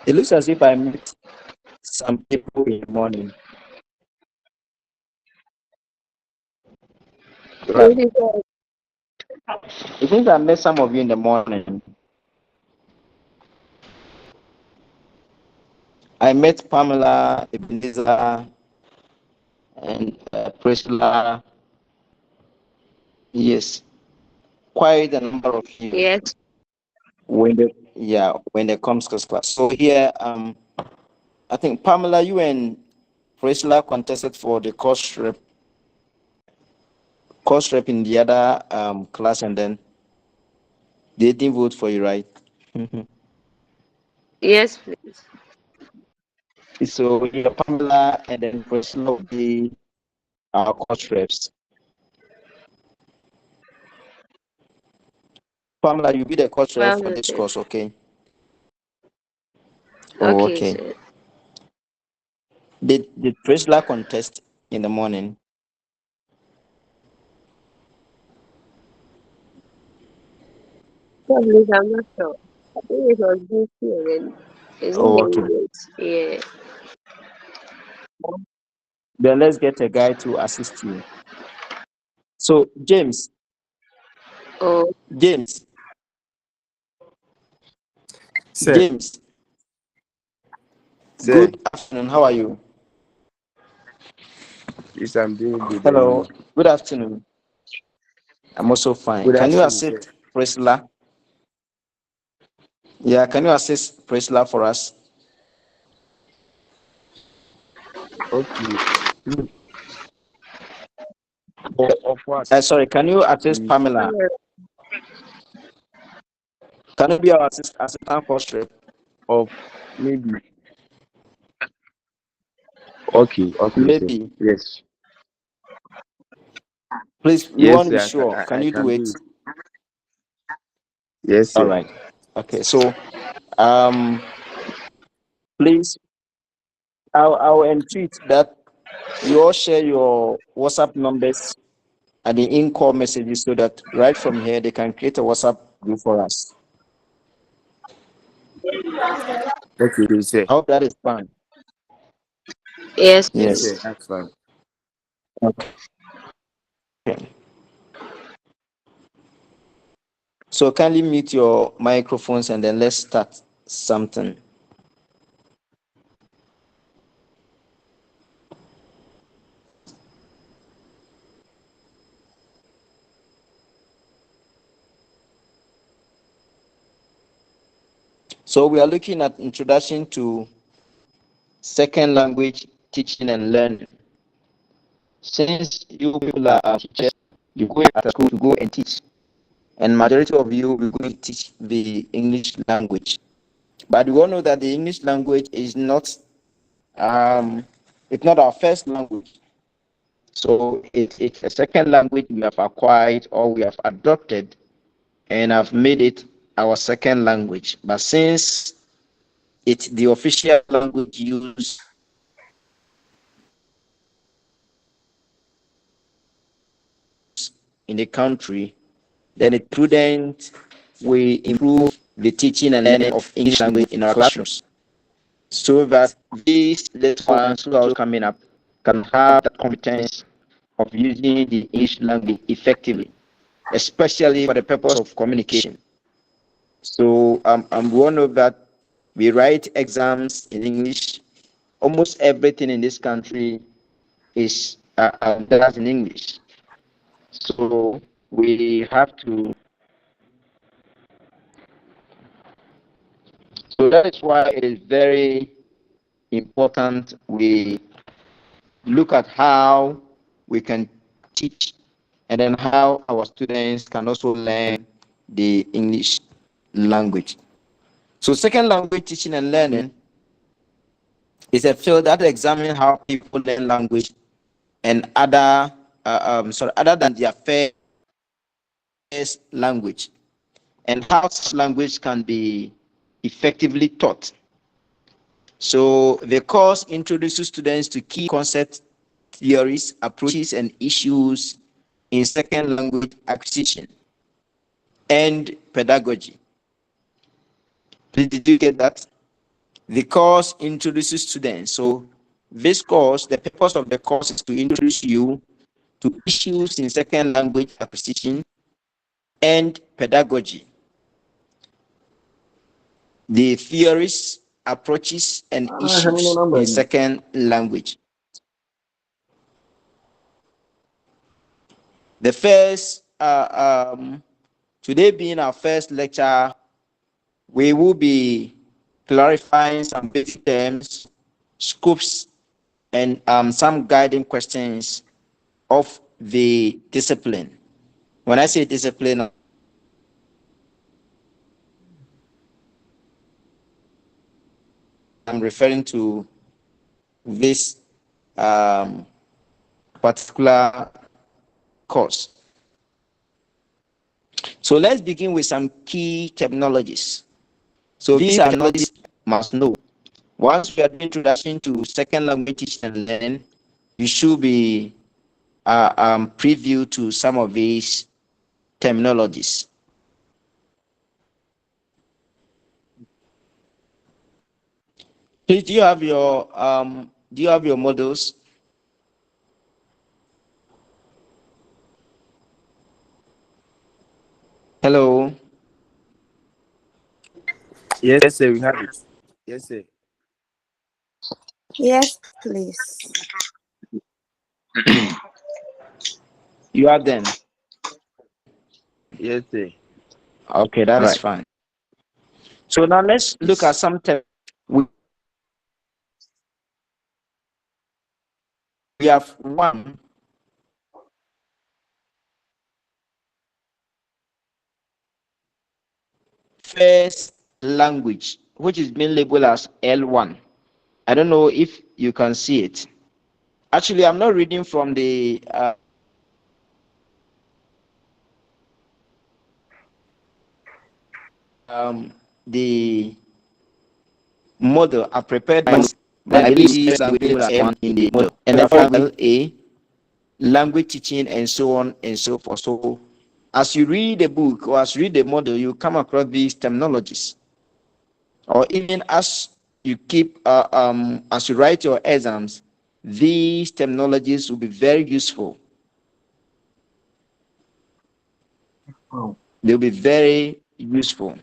It looks as if I met some people in the morning. What Right. is that? It means I met some of you in the morning. I met Pamela, Ebenezer, and Priscilla. Yes, quite a number of you. Yes. When it comes to class. So here, I think Pamela, you and Priscilla contested for the course rep in the other class, and then they didn't vote for you, right? Yes, please. So yeah, Pamela and then Priscilla will be our course reps. Pamela, you'll be the course rep Well for this noted. course, okay? Oh, Okay, okay. sir. Did Priscilla contest in the morning? So, please, I'm not sure. I think it was this year and it's in Oh, the okay. English. Yeah. Then let's get a guy to assist you. So Oh, James, Sir, James, sir, good afternoon. How are you? yes, I'm doing good. And Hello, you? good afternoon. I'm also fine. Good Can you afternoon, sir. assist Priscilla? Yeah, can you assist Priscilla for us? Okay. Hmm. Of what? Sorry, can you assist Please. Pamela? Can you be our assistant coach rep? Of maybe. Okay, sir. Maybe. Yes. Please, we want Yes, to be sir. sure. Can I you do can it? do it. Yes, All sir. right. Okay. So, um, please, I'll entreat that you all share your WhatsApp numbers and the in-call messages so that right from here they can create a WhatsApp group for us. Okay, sir. I hope that is fine. yes, Yes, Yes. sir. please. That's fine. Okay. So kindly mute your microphones and then let's start something. So we are looking at introduction to second language teaching and learning. Since you people are teachers, you go at school to go and teach, and majority of you will go to teach the English language. But we all know that the English language is not it's not our first language. So it's a second language we have acquired or we have adopted and have made it our second language. But since it's the official language used in the country, then it's prudent we improve the teaching and learning of English language in our classrooms so that these little ones who are coming up can have that competence of using the English language effectively, especially for the purpose of communication. So we all know that we write exams in English. Almost everything in this country is done in English. So we have to. So that is why it is very important we look at how we can teach and then how our students can also learn the English language. So second language teaching and learning is a field that examines how people learn language and other than their first language, and how such language can be effectively taught. So the course introduces students to key concepts, theories, approaches, and issues in second language acquisition and pedagogy. Please, did you get that? The course introduces students. So this course, the purpose of the course is to introduce you to issues in second language acquisition and pedagogy, the theories, approaches, and issues in second language. The first, today being our first lecture, we will be clarifying some basic terms, scopes, and some guiding questions of the discipline. When I say discipline, I'm referring to this particular course. So let's begin with some key terminologies. So these are knowledge must know. Once we are doing introduction to second language teaching and learning, you should be preview to some of these terminologies. Please, do you have your models? Hello. Yes, sir. We have it. Yes, sir. Yes, please. You have them. Yes, sir. Okay, that is fine. So now let's look at some terms. We have one first language, which is being labeled as L1. I don't know if you can see it. Actually, I'm not reading from the model I prepared by I believe labeled as one in the model, and then LA, language teaching, and so on and so forth. So as you read the book or as you read the model, you come across these terminologies, or even as you keep as you write your exams, these terminologies will be very useful. They'll be very useful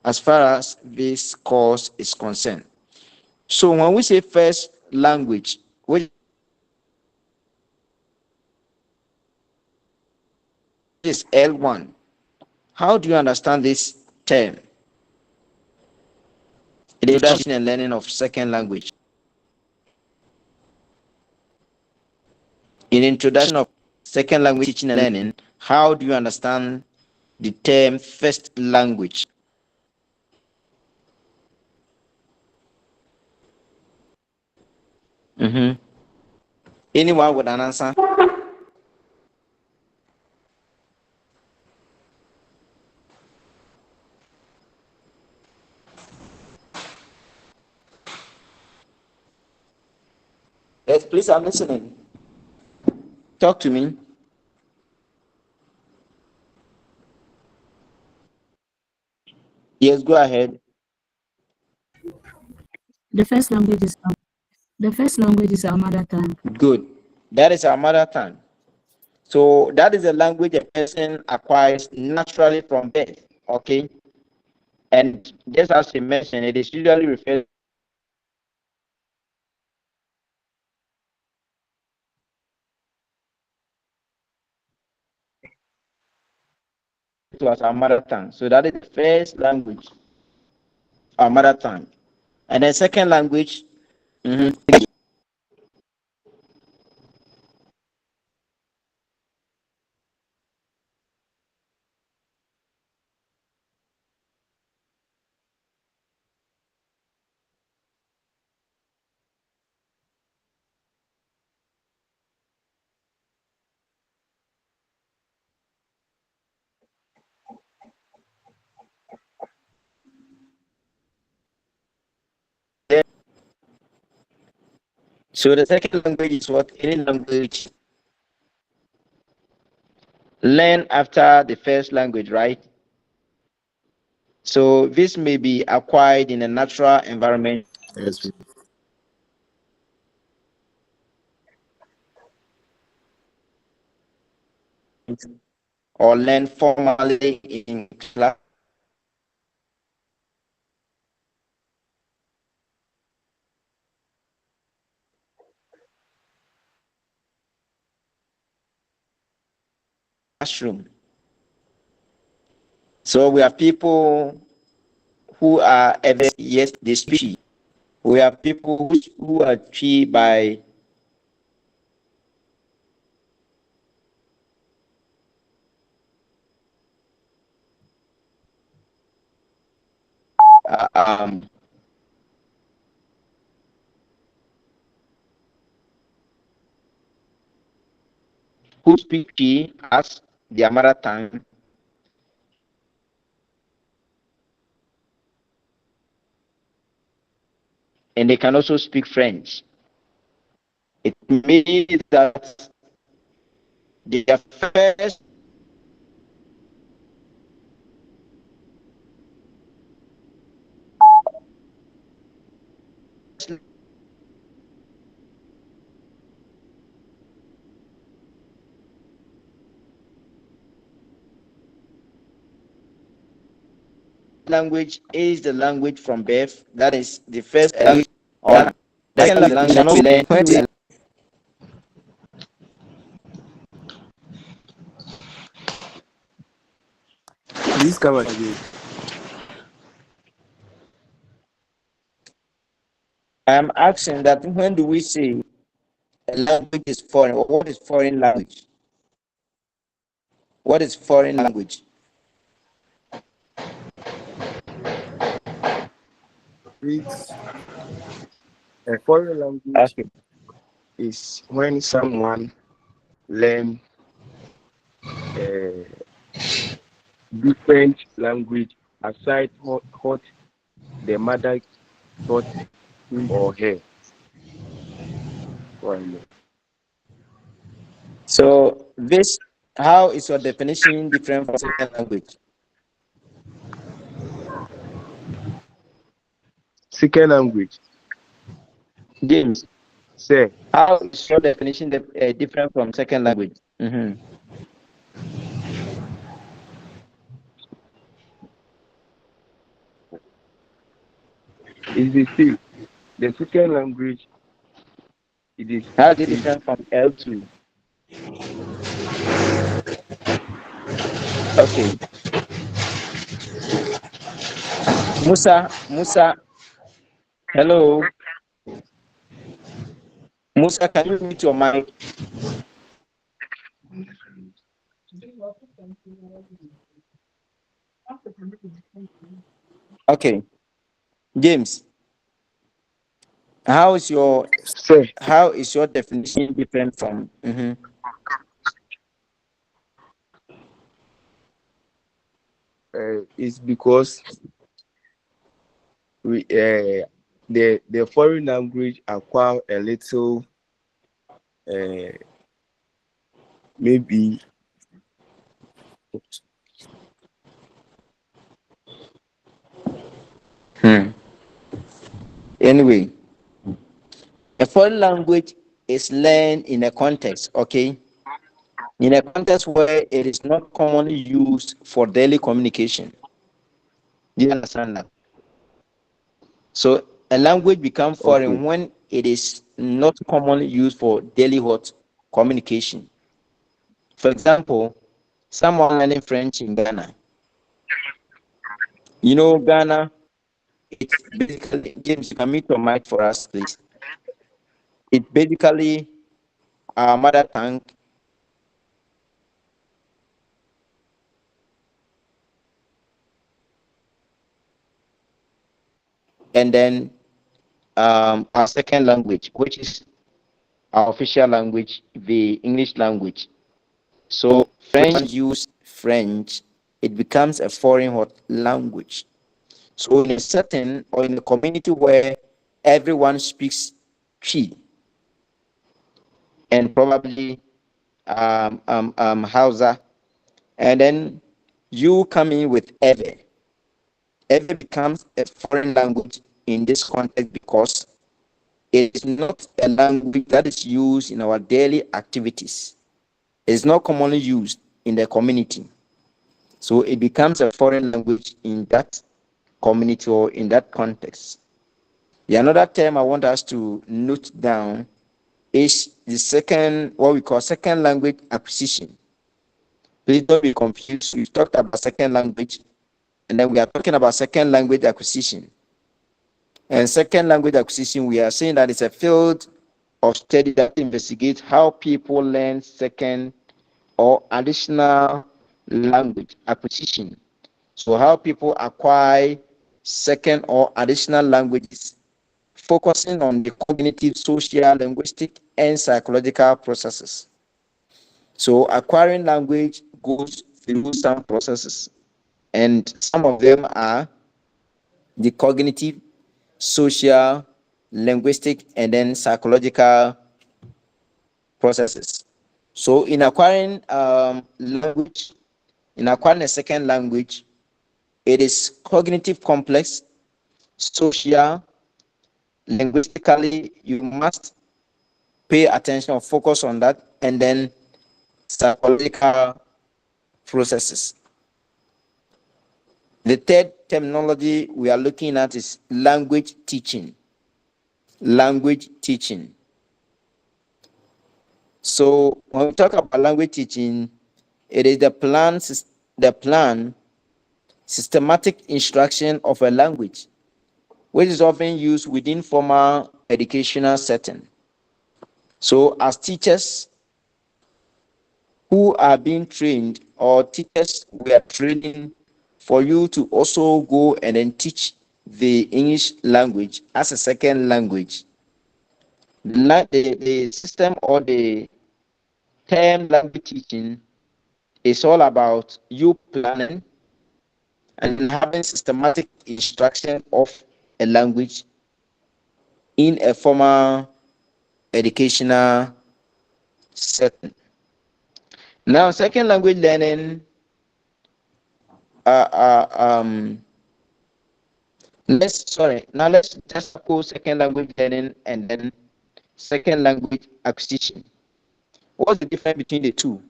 as far as this course is concerned. So when we say first language, which is L1, how do you understand this term? The introduction and learning of second language. In introduction of second language teaching and learning, how do you understand the term first language? Anyone with an answer? Yes, please, I'm listening. Talk to me. Yes, go ahead. The first language is our mother tongue. Good. That is our mother tongue. So that is a language a person acquires naturally from birth. Okay. And just as you mentioned, it is usually referred to as our mother tongue. So that is the first language, our mother tongue. And then second language, so the second language is what any language learn after the first language, right? So this may be acquired in a natural environment Yes. or learn formally in classroom. So we have people who are yes, they speak. We have people who are tree by uh, um, who speak tree as their mother tongue, and they can also speak French. It means that their first language is the language from birth. That is the first language. Or the second language we learn when we Please come again. I'm asking that when do we say a language is foreign, or what is foreign language? What is foreign language? It's a foreign language Okay. is when someone learn a different language aside what the mother taught him or her. Well, So this, how is your definition different from second language? second language, James, say, how is your definition different from second language? is the same. The second language, How is it is different from L2? Okay. Musa, hello. Musa, can you mute your mic? Okay. James, how is your say, definition different from it's because we the foreign language acquire a little maybe Anyway, a foreign language is learned in a context, okay? In a context where it is not commonly used for daily communication. Do you understand that? So a language becomes okay, foreign when it is not commonly used for daily communication. For example, someone learning French in Ghana. You know, Ghana, it's basically, James, you can mute your mic for us, please. It's basically our mother tongue. And then our second language, which is our official language, the English language. So French use French, it becomes a foreign language. So in a setting or in a community where everyone speaks Twi and probably Hausa, and then you come in with Ewe. Ewe becomes a foreign language in this context because it is not a language that is used in our daily activities. It's not commonly used in the community. So it becomes a foreign language in that community or in that context. The another term I want us to note down is the second, what we call second language acquisition. Please don't be confused. We've talked about second language, and then we are talking about second language acquisition. And second language acquisition, we are saying that it's a field of study that investigates how people learn second or additional language acquisition. So how people acquire second or additional languages, focusing on the cognitive, social, linguistic, and psychological processes. So acquiring language goes through some processes, and some of them are the cognitive, social, linguistic, and then psychological processes. So in acquiring language, in acquiring a second language, it is cognitive complex, social, linguistically, you must pay attention or focus on that, and then psychological processes. The third terminology we are looking at is language teaching. Language teaching. So when we talk about language teaching, it is the plan, systematic instruction of a language, which is often used within formal educational setting. So as teachers who are being trained, or teachers we are training for you to also go and then teach the English language as a second language. The system or the term language teaching is all about you planning and having systematic instruction of a language in a formal educational setting. Now, second language learning, uh, uh, um, let's just suppose second language learning and then second language acquisition. What's the difference between the two?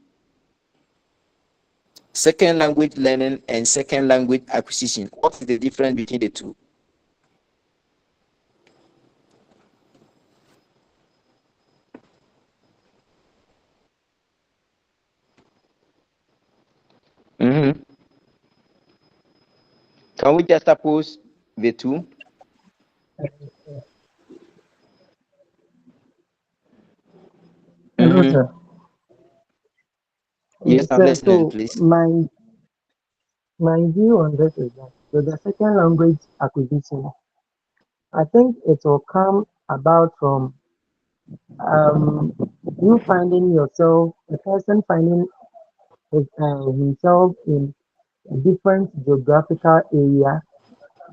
Second language learning and second language acquisition. What is the difference between the two? Mm-hmm. Can we just suppose the two? Hello, Mm-hmm. sir. Yes, I'm Sir, listening, so please. my view on this is that with the second language acquisition, I think it will come about from um, you finding yourself, a person finding himself in a different geographical area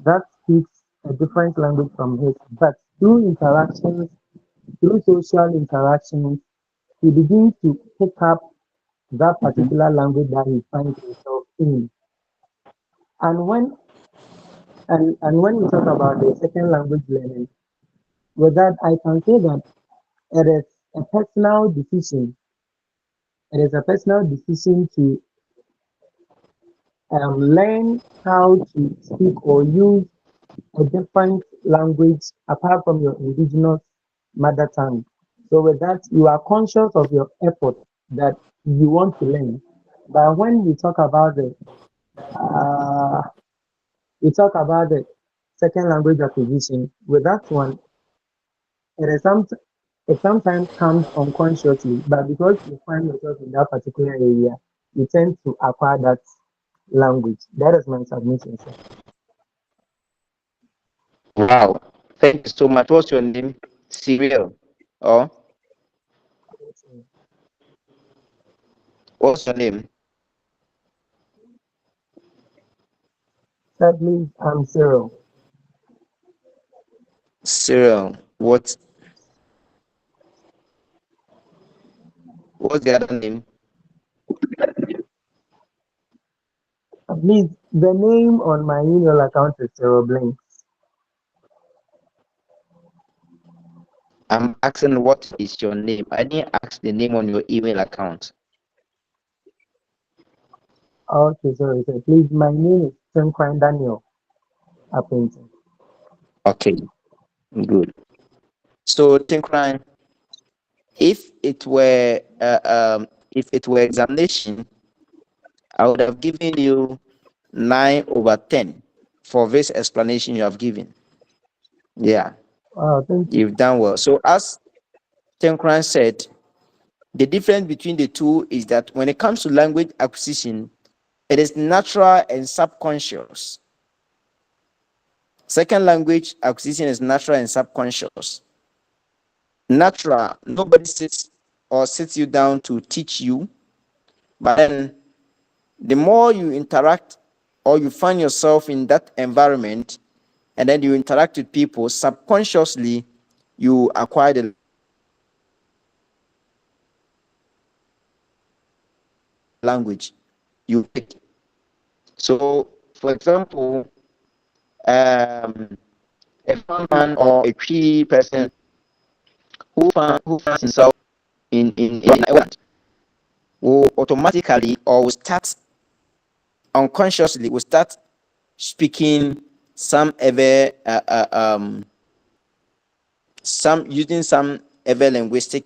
that speaks a different language from his, but through interactions, through social interactions, he begins to pick up that Mm-hmm. particular language that he finds himself in. And when we talk about the second language learning, with that I can say that it is a personal decision. It is a personal decision to learn how to speak or use a different language apart from your indigenous mother tongue. So with that, you are conscious of your effort that you want to learn. But when uh, we talk about the second language acquisition, with that one, it is some it sometimes comes unconsciously, but because you find yourself in that particular area, you tend to acquire that language. That is my submission, sir. Wow. Thank you so much. What's your name? Cyril. Or what's your name? Sadly, I'm Cyril. Cyril. What's the other name? Please, the name on my email account is Cyril Blink. I'm asking what is your name. I didn't ask the name on your email account. Okay, sorry, sir. Please, my name is Timquine Daniel Appleton. Okay, good. So Tinkran, if it were examination, I would have given you 9/10 for this explanation you have given. Yeah, Thank you. you've done well. So as Tinkran said, the difference between the two is that when it comes to language acquisition, it is natural and subconscious. Second language acquisition is natural and subconscious. Natural, nobody sits you down to teach you, but then the more you interact or you find yourself in that environment and then you interact with people, subconsciously you acquire the language you pick. So, for example, a farmer or a tree person who finds himself in Ireland will automatically or will start unconsciously will start speaking some ever some using some ever linguistic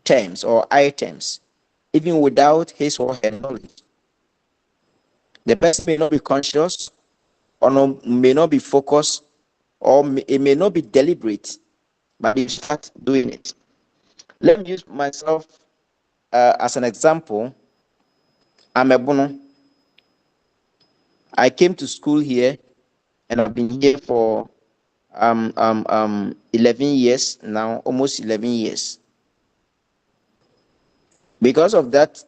terms or items even without his or her knowledge. The person may not be conscious or may not be focused or it may not be deliberate, but you start doing it. Let me use myself as an example. I'm a Bono. I came to school here and I've been here for 11 years now, almost 11 years. Because of that,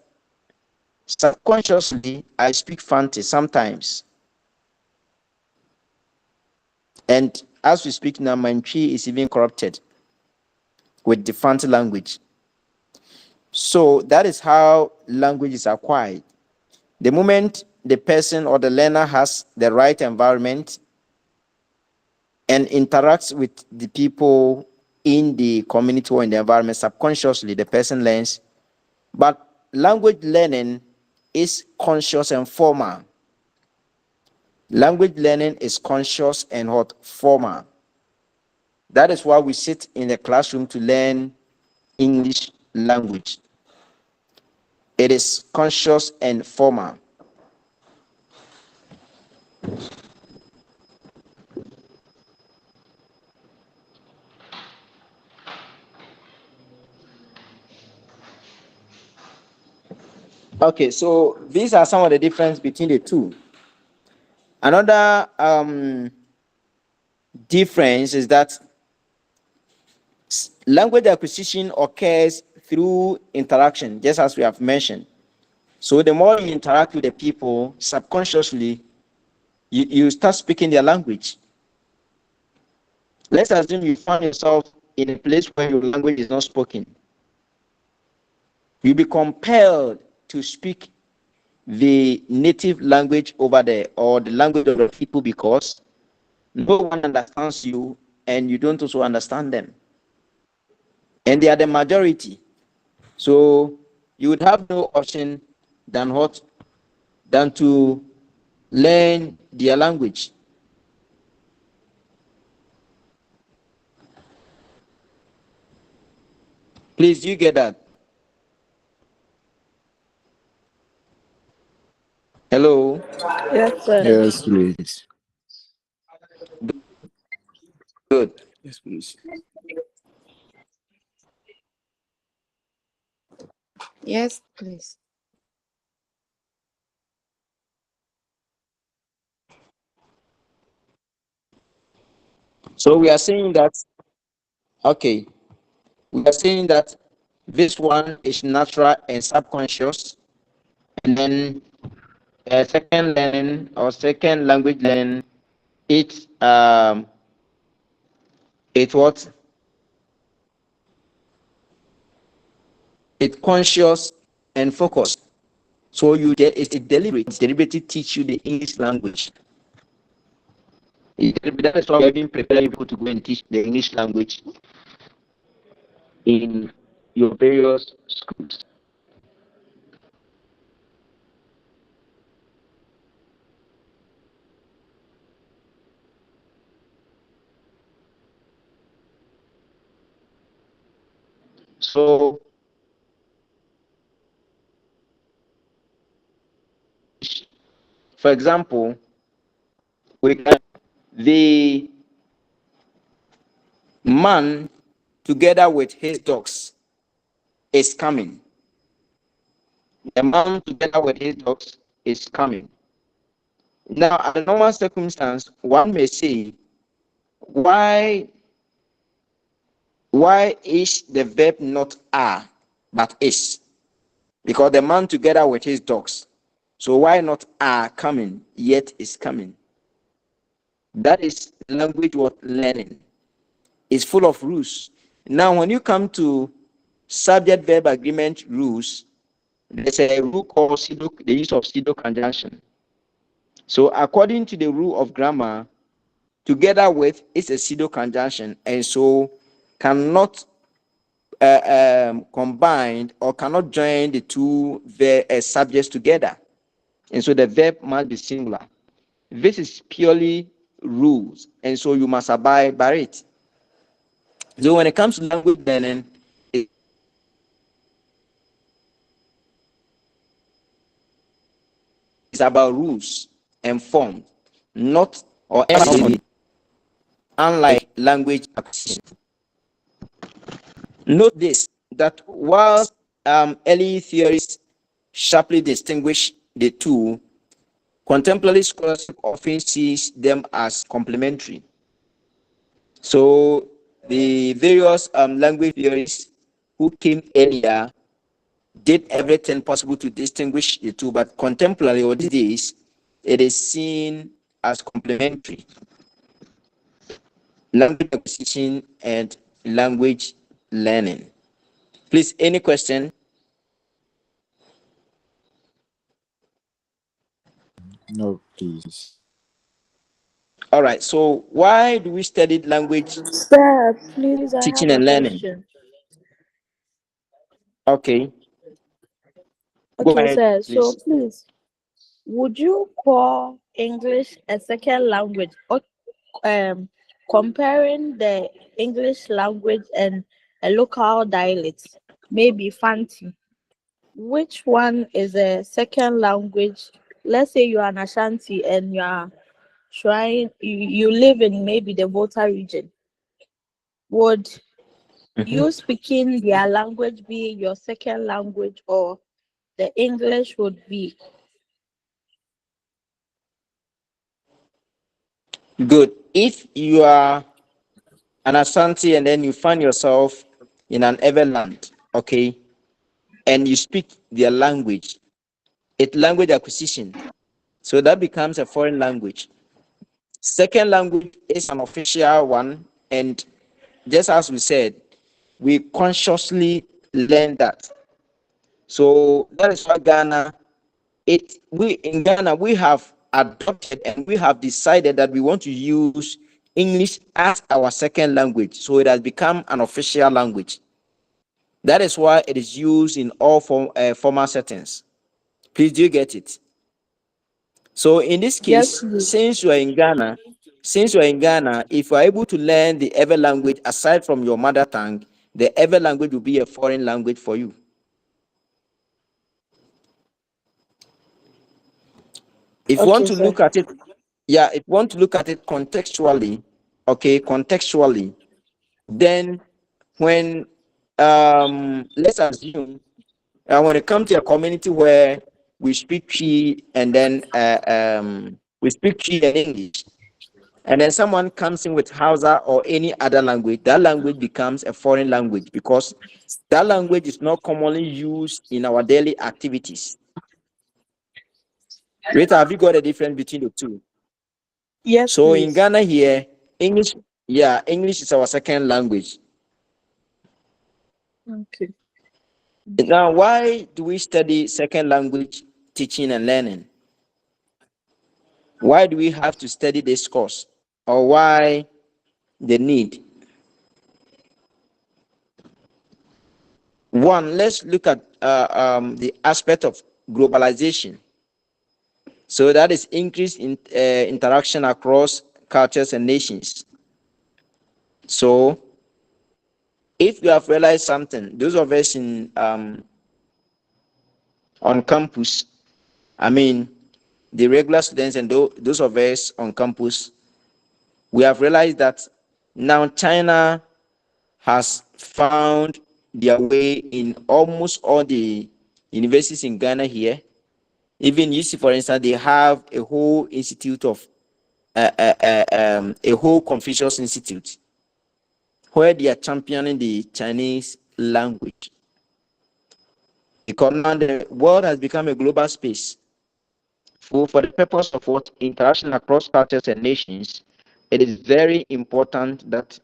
subconsciously, I speak Fanti sometimes. And as we speak now, my tree is even corrupted with the Fanti language. So that is how language is acquired. The moment the person or the learner has the right environment and interacts with the people in the community or in the environment, subconsciously the person learns. But language learning is conscious and formal. Language learning is conscious and what? Formal. That is why we sit in the classroom to learn English language. It is conscious and formal. Okay, so these are some of the difference between the two. Another difference is that language acquisition occurs through interaction, just as we have mentioned. So the more you interact with the people, subconsciously, you start speaking their language. Let's assume you find yourself in a place where your language is not spoken. You'll be compelled to speak the native language over there or the language of the people because no one understands you and you don't also understand them. And they are the majority. So you would have no option than what? Than to learn their language. Please, you get that? Hello? Yes, sir. Yes, please. Good. Yes, please. Yes, please. So we are saying that, okay, we are saying that this one is natural and subconscious, and then second learning or second language learning, it's it what? It's conscious and focused. So it's deliberately teach you the English language. That is why we've been preparing people to go and teach the English language. in your various schools. So, for example, we can the man together with his dogs is coming. The man together with his dogs is coming. Now, under normal circumstance, one may say, why is the verb not are but is? Because the man together with his dogs. So why not are coming yet is coming? That is language worth learning. It's full of rules. Now, when you come to subject verb agreement rules, there's a rule called the use of pseudo conjunction. So according to the rule of grammar, together with is a pseudo conjunction, and so cannot combined or cannot join the two subjects together, and so the verb must be singular. This is purely rules, and so you must abide by it. So when it comes to language learning, it's about rules and form, not or emphasis, unlike language acquisition. Note this, that whilst early theories sharply distinguish the two, contemporary scholarship often sees them as complementary. So the various language theories who came earlier did everything possible to distinguish the two, but contemporarily or these days, it is seen as complementary. Language acquisition and language learning. Please, any question? No, please. All right. So why do we study language Sir, please, I have teaching a and learning? question. Okay. Go Okay, ahead, sir. So please. please, would you call English a second language, or comparing the English language and a local dialect, maybe Fanti? Which one is a second language? Let's say you are an Ashanti and you are you live in maybe the Volta region. Would Mhm. you speaking their language be your second language, or the English would be? Good. If you are an Ashanti and then you find yourself in an Everland, okay, and you speak their language, it's language acquisition. So that becomes a foreign language. Second language is an official one, and just as we said, we consciously learn that. So that is why we in Ghana we have adopted and we have decided that we want to use English as our second language. So it has become an official language. That is why it is used in all formal settings. Please, do you get it? So in this Yes, case, please. since you are in Ghana, if you are able to learn the Ever language aside from your mother tongue, the Ever language will be a foreign language for you. If you want Okay, to sir. look at it, yeah, if you want to look at it contextually, okay, contextually, then when let's assume when it comes to a community where we speak Twi and then we speak Twi and English, and then someone comes in with Hausa or any other language, that language becomes a foreign language because that language is not commonly used in our daily activities. Rita, have you got a difference between the two? Yes, So in please. Ghana here, English, yeah, English is our second language. Okay. Now, why do we study second language teaching and learning? Why do we have to study this course? Or why the need? One, let's look at the aspect of globalization. So that is increased in interaction across cultures and nations. So if you have realized something, those of us in on campus, I mean the regular students and those of us on campus, we have realized that now China has found their way in almost all the universities in Ghana here. Even you see, for instance, they have a whole institute of a whole Confucius Institute where they are championing the Chinese language. Because now the world has become a global space. For the purpose of what interaction across cultures and nations, it is very important that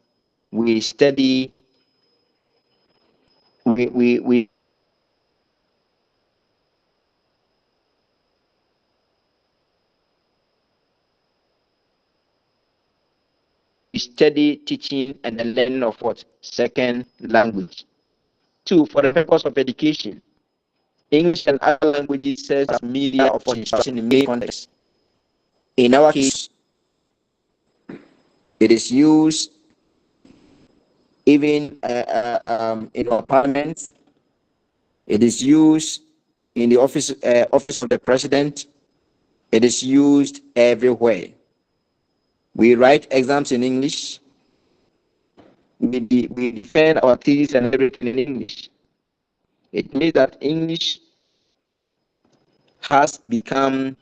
we study, we study teaching and the learning of what? Second language. Two, for the purpose of education. English and other languages serve as media of instruction in many contexts. In our case, it is used even in our parliament. It is used in the office of the president. It is used everywhere. We write exams in English. We defend our thesis and everything in English. It means that English has become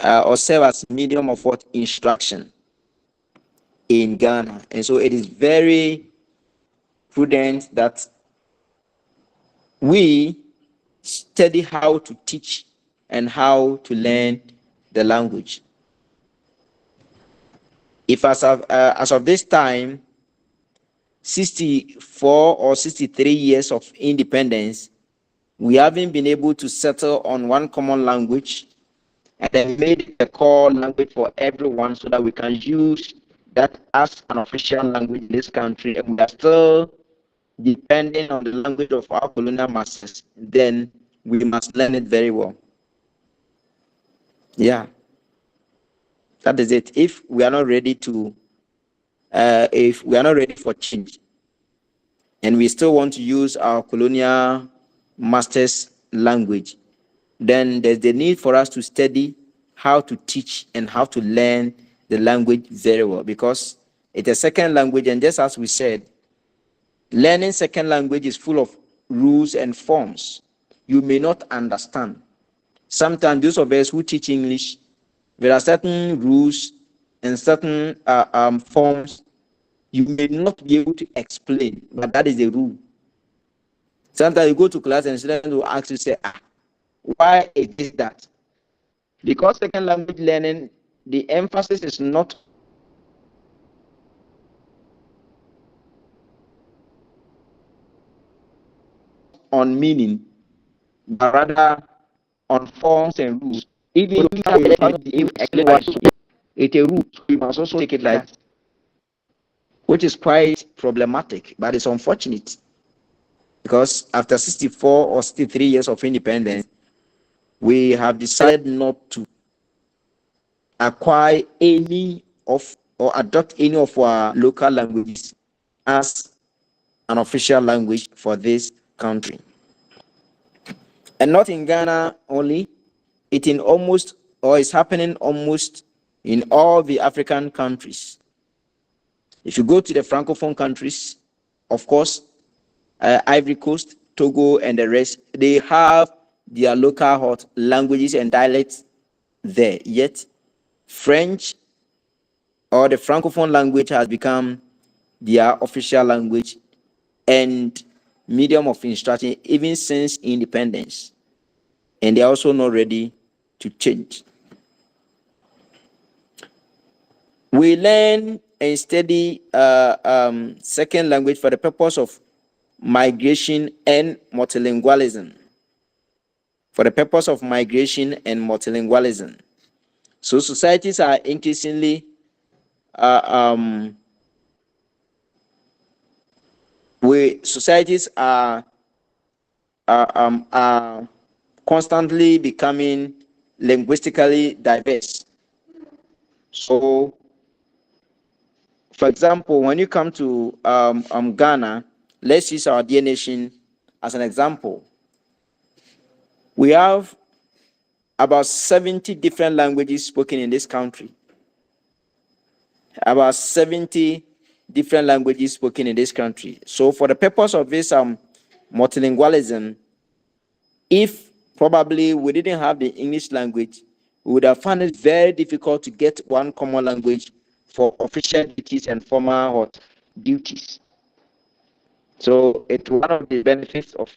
or serve as medium of what? Instruction in Ghana. And so it is very prudent that we study how to teach and how to learn the language. If as of this time, 64 or 63 years of independence, we haven't been able to settle on one common language and then made it a core language for everyone so that we can use that as an official language in this country, and we are still depending on the language of our colonial masters, then we must learn it very well. Yeah, that is it. If we are not ready for change, and we still want to use our colonial masters' language, then there's the need for us to study how to teach and how to learn the language very well, because it's a second language, and just as we said, learning second language is full of rules and forms you may not understand. Sometimes those of us who teach English, there are certain rules and certain forms you may not be able to explain, but that is the rule. Sometimes you go to class and students will ask you, say, why is this that? Because second language learning, the emphasis is not on meaning, but rather on forms and rules. Even if you have to explain why it's a rule, so you must also take it like that, which is quite problematic, but it's unfortunate. Because after 64 or 63 years of independence, we have decided not to acquire any of or adopt any of our local languages as an official language for this country. And not in Ghana only, it in almost, or is happening almost in all the African countries. If you go to the Francophone countries, of course, Ivory Coast, Togo, and the rest, they have their local hot languages and dialects there. Yet, French or the Francophone language has become their official language and medium of instruction even since independence. And they're also not ready to change. We learn and study second language for the purpose of migration and multilingualism. For the purpose of migration and multilingualism. So societies are increasingly societies are are constantly becoming linguistically diverse. So, for example, when you come to Ghana, let's use our dear nation as an example. We have about 70 different languages spoken in this country. About 70 different languages spoken in this country. So for the purpose of this multilingualism, if probably we didn't have the English language, we would have found it very difficult to get one common language for official duties and formal duties. So it's one of the benefits of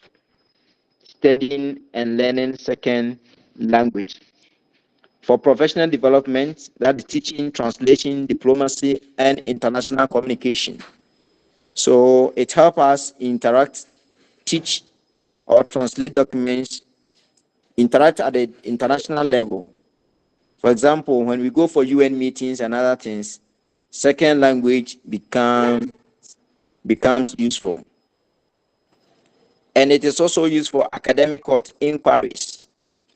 studying and learning second language. For professional development, that is teaching, translation, diplomacy, and international communication. So it helps us interact, teach, or translate documents, interact at the international level. For example, when we go for UN meetings and other things, second language becomes useful. And it is also used for academic inquiries,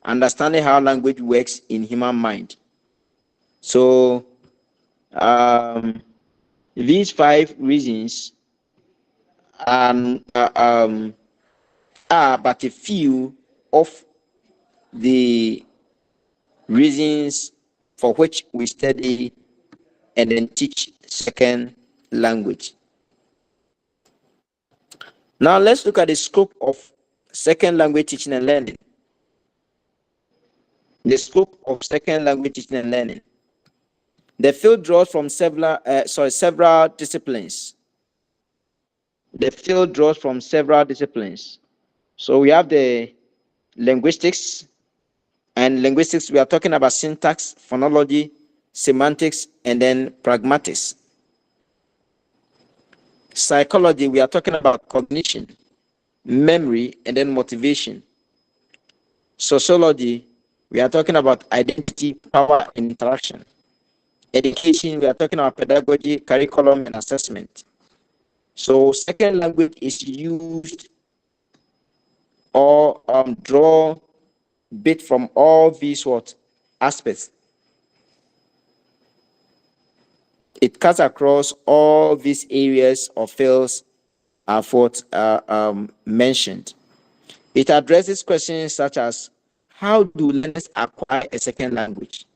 understanding how language works in human mind. So these 5 reasons are but a few of the reasons for which we study and then teach second language. Now let's look at the scope of second language teaching and learning. The scope of second language teaching and learning. The field draws from several disciplines. The field draws from several disciplines. So we have the linguistics, and linguistics, we are talking about syntax, phonology, semantics, and then pragmatics. Psychology, we are talking about cognition, memory, and then motivation. Sociology, we are talking about identity, power, and interaction. Education, we are talking about pedagogy, curriculum, and assessment. So second language is used or draw bit from all these aspects. It cuts across all these areas of fields I've mentioned. It addresses questions such as, how do learners acquire a second language?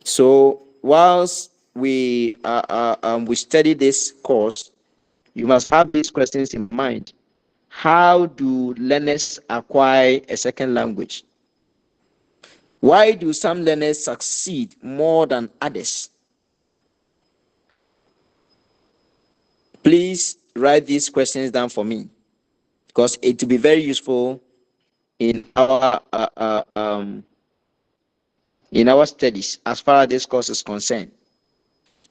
So whilst we study this course, you must have these questions in mind. How do learners acquire a second language? Why do some learners succeed more than others? Please write these questions down for me, because it will be very useful in our studies as far as this course is concerned.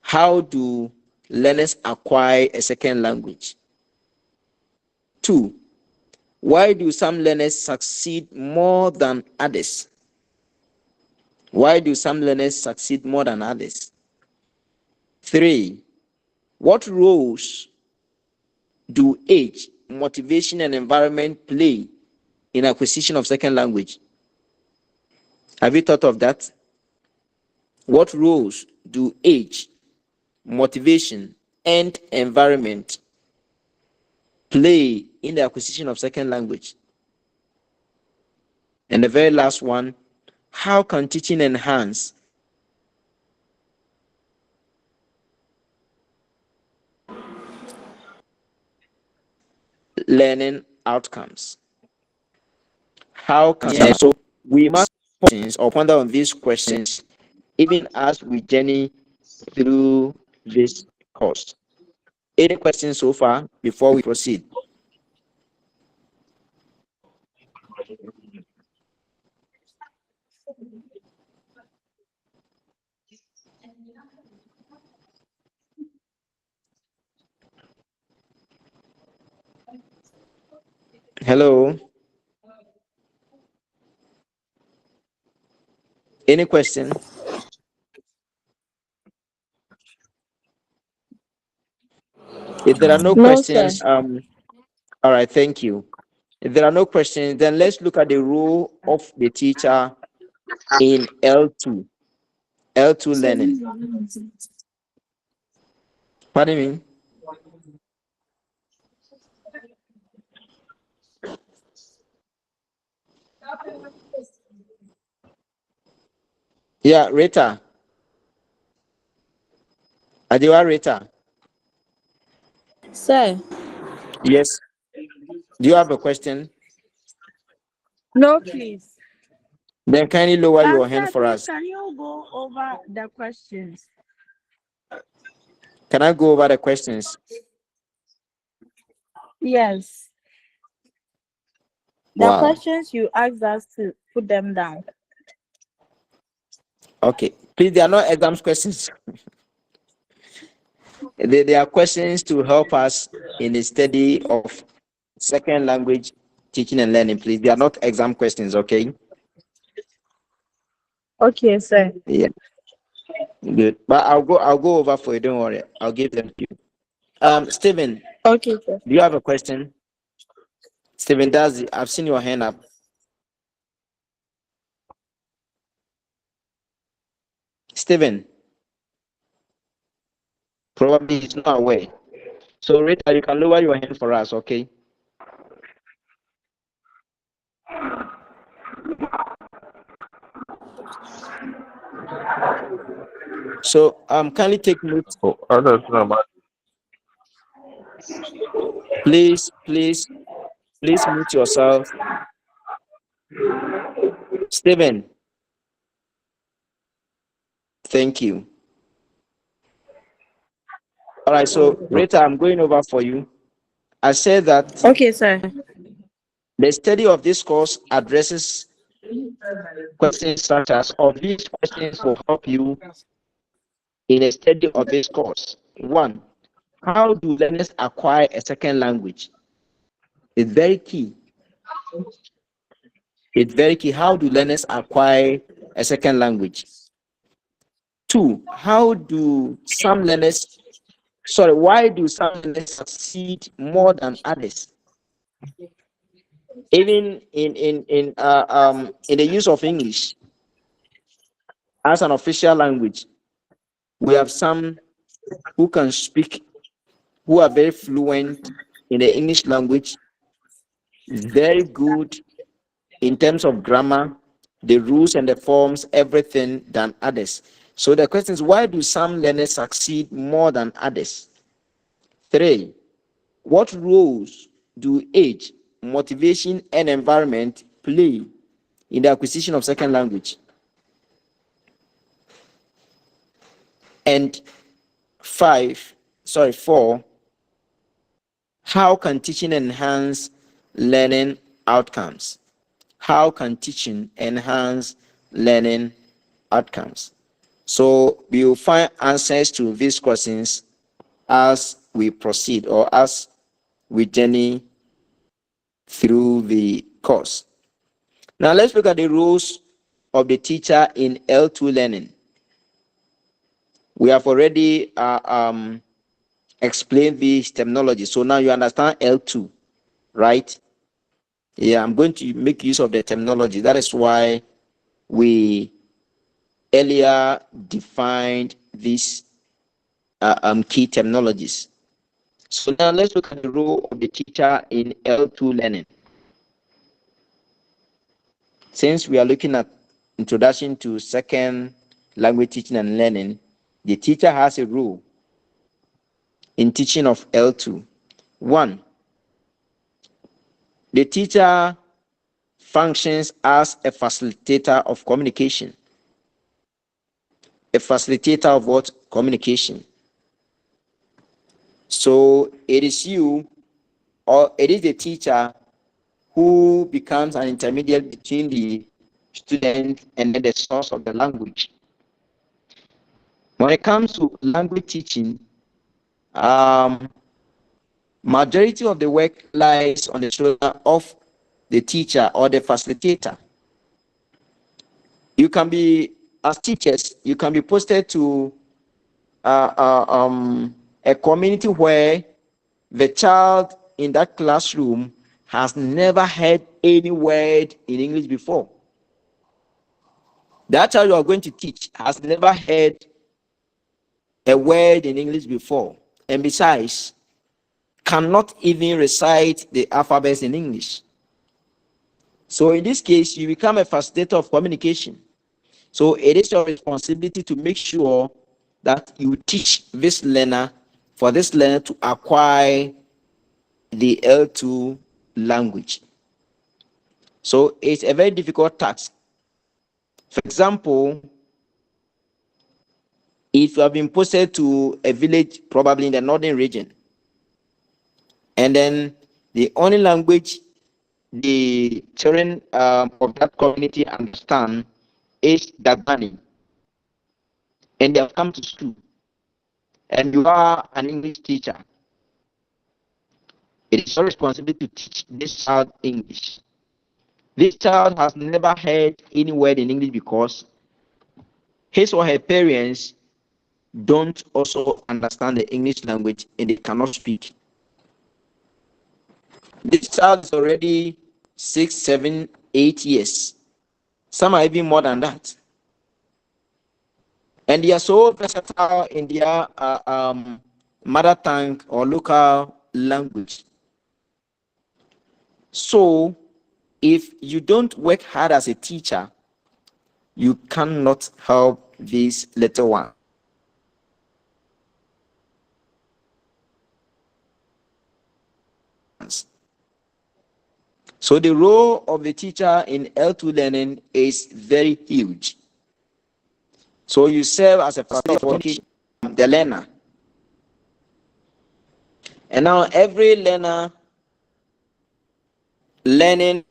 How do learners acquire a second language? 2, why do some learners succeed more than others? Why do some learners succeed more than others? 3, what roles do age, motivation, and environment play in acquisition of second language? Have you thought of that? What roles do age, motivation, and environment play in the acquisition of second language? And the very last one, how can teaching enhance learning outcomes? How can so we must ponder on these questions even as we journey through this course. Any questions so far before we proceed? Hello? Any question? If there are no No, sir. questions, all right, thank you. If there are no questions, then let's look at the role of the teacher in L2 learning. Pardon me? Yeah, Rita. Adiwa Rita. Sir. Yes. Do you have a question? No, please. Then kindly lower But your sir, hand for please, us. can you go over the questions? Can I go over the questions? Yes. The Wow. questions you asked us to put them down. Okay. Please, they are not exams questions. They are questions to help us in the study of second language teaching and learning. Please, they are not exam questions, okay? Okay, sir. Yeah, good. But I'll go over for you. Don't worry. I'll give them to you. Stephen, Okay, sir. do you have a question? Stephen Dazi, I've seen your hand up. Stephen, probably he's not aware. So Rita, you can lower your hand for us, okay? So kindly take note. Oh, others know. Please mute yourself. Stephen, thank you. All right, so Rita, I'm going over for you. I said that Okay, sir. the study of this course addresses questions such as, of these questions will help you in a study of this course. One, how do learners acquire a second language? It's very key. It's very key. How do learners acquire a second language? Two, why do some learners succeed more than others? Even in the use of English as an official language, we have some who can speak, who are very fluent in the English language, very good in terms of grammar, the rules and the forms, everything than others. So the question is, why do some learners succeed more than others? Three, what roles do age, motivation, and environment play in the acquisition of second language? And four, how can teaching enhance learning outcomes? How can teaching enhance learning outcomes? So we will find answers to these questions as we proceed or as we journey through the course. Now let's look at the roles of the teacher in L2 learning. We have already explained this terminology. So now you understand L2, right? Yeah, I'm going to make use of the terminology. That is why we earlier defined these key terminologies. So now let's look at the role of the teacher in L2 learning. Since we are looking at introduction to second language teaching and learning, the teacher has a role in teaching of L2. One, the teacher functions as a facilitator of communication. A facilitator of what? Communication. So it is you or it is the teacher who becomes an intermediate between the student and the source of the language. When it comes to language teaching, majority of the work lies on the shoulder of the teacher or the facilitator. You can be, as teachers, you can be posted to a community where the child in that classroom has never heard any word in English before. That child you are going to teach has never heard a word in English before, and besides, cannot even recite the alphabets in English. So in this case, you become a facilitator of communication. So it is your responsibility to make sure that you teach this learner, for this learner to acquire the L2 language. So it's a very difficult task. For example, if you have been posted to a village, probably in the northern region, and then the only language the children of that community understand is Dagbani, and they have come to school, and you are an English teacher, it is your responsibility to teach this child English. This child has never heard any word in English because his or her parents don't also understand the English language and they cannot speak. This child is already 6, 7, 8 years. Some are even more than that. And they are so versatile in their mother tongue or local language. So if you don't work hard as a teacher, you cannot help these little ones. So the role of the teacher in L2 learning is very huge. So you serve as a facilitator for the learner. And now every learner learning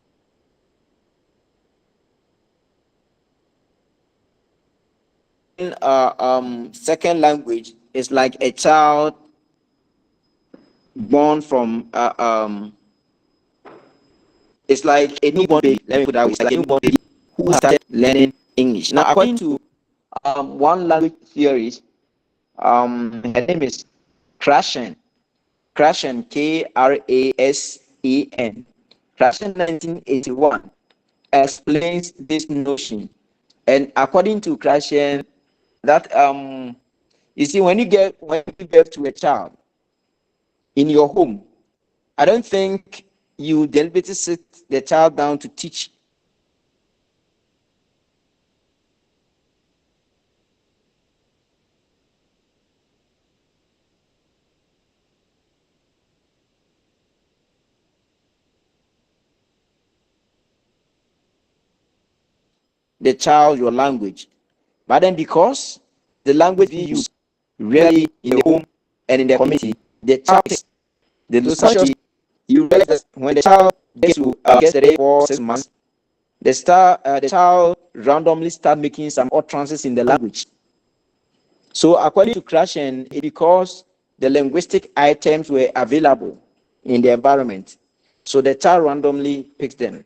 second language is like a child born from it's like a newborn baby. Let me put that way. It's like a newborn baby who has started learning English. Now, according to one language theorist, her name is Krashen. Krashen, Krasen. Krashen 1981 explains this notion. And according to Krashen, that you see, when you give birth to a child in your home, I don't think you deliberately sit the child down to teach the child your language. But then because the language you use really in the home and in the community, the child is the society, you realize that when the child gets to 3, 4, 6 months, the child randomly start making some utterances in the language. So according to Krashen, it because the linguistic items were available in the environment, so the child randomly picks them.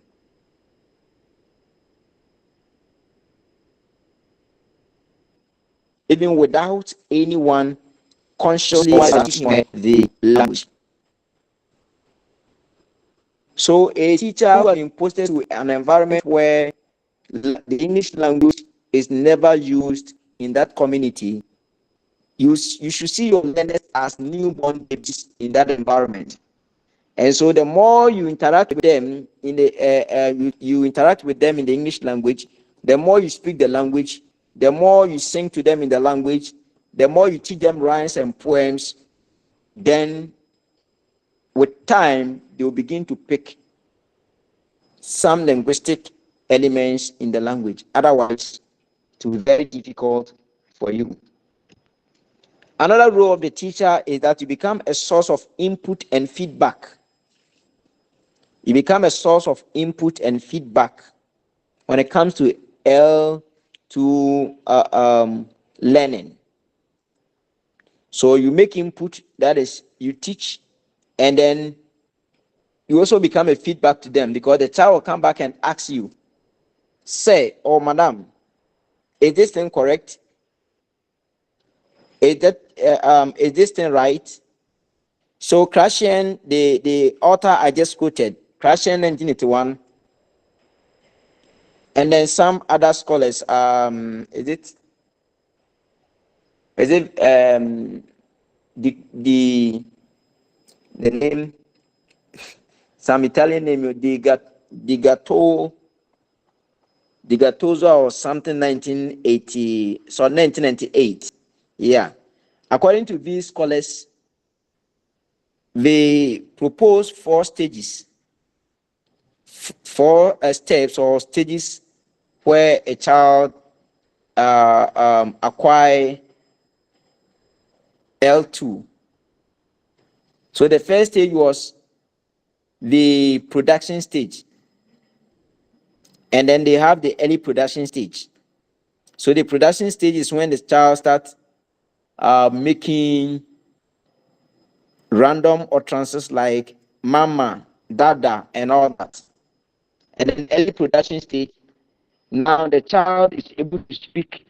Even without anyone consciously teaching the language. So a teacher who has been posted to an environment where the English language is never used in that community, you should see your learners as newborn babies in that environment. And so the more you interact with them in the you interact with them in the English language, the more you speak the language, the more you sing to them in the language, the more you teach them rhymes and poems, then with time they will begin to pick some linguistic elements in the language. Otherwise, it will be very difficult for you. Another role of the teacher is that you become a source of input and feedback. You become a source of input and feedback when it comes to L2 learning. So you make input, that is, you teach, and then you also become a feedback to them, because the child will come back and ask you, say, oh madam, is this thing correct? Is this thing right? So Krashen, the author I just quoted, Krashen 1981, and then some other scholars, is it the name, some Italian name, Di Gattuso or something, 1980, so 1998. Yeah. According to these scholars, they propose 4 stages, 4 steps or stages where a child acquire L2. So the first stage was the production stage, and then they have the early production stage. So the production stage is when the child starts making random utterances like mama, dada, and all that. And then early production stage, now the child is able to speak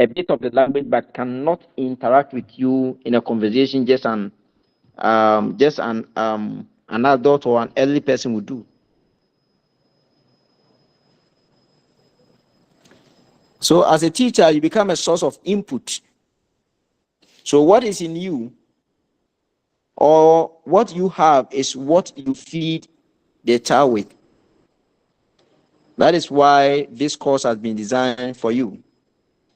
a bit of the language but cannot interact with you in a conversation just an adult or an elderly person would do. So as a teacher, you become a source of input. So what is in you or what you have is what you feed the child with. That is why this course has been designed for you.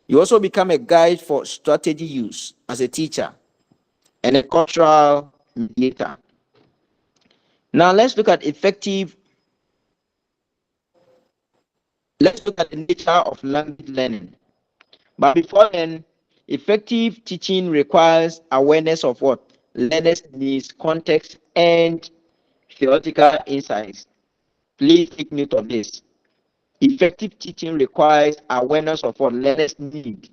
You also become a guide for strategy use as a teacher and a cultural mediator. Now let's look at the nature of language learning. But before then, effective teaching requires awareness of what? Learners' needs, context, and theoretical insights. Please take note of this. Effective teaching requires awareness of what learners need.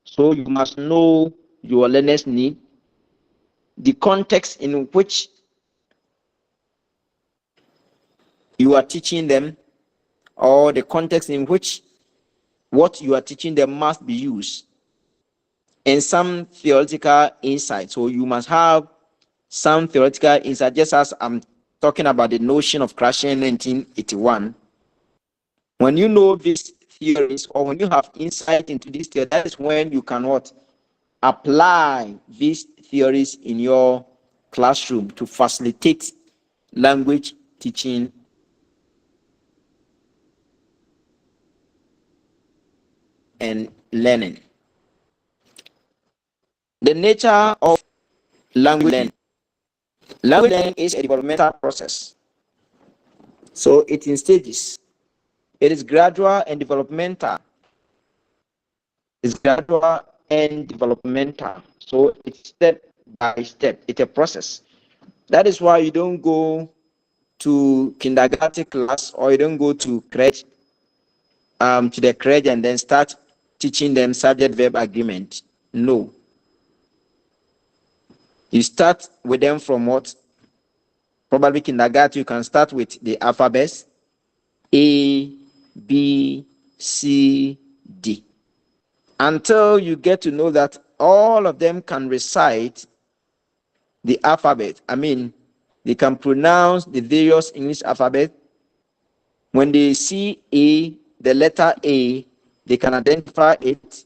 So you must know your learners' need, the context in which you are teaching them, or the context in which what you are teaching them must be used, and some theoretical insight. So you must have some theoretical insight, just as I'm talking about the notion of crashing 1981. When you know these theories, or when you have insight into this theory, that is when you can what? Apply these theories in your classroom to facilitate language teaching and learning. The nature of language learning. Language learning is a developmental process. So it's in stages. It is gradual and developmental. It's gradual and developmental. So it's step by step. It's a process. That is why you don't go to kindergarten class, or you don't go to crèche, to the crèche and then start teaching them subject verb agreement. No. You start with them from what? Probably kindergarten, you can start with the alphabets A, B, C, D, until you get to know that all of them can recite the alphabet. I mean, they can pronounce the various English alphabet. When they see A, the letter A, they can identify it.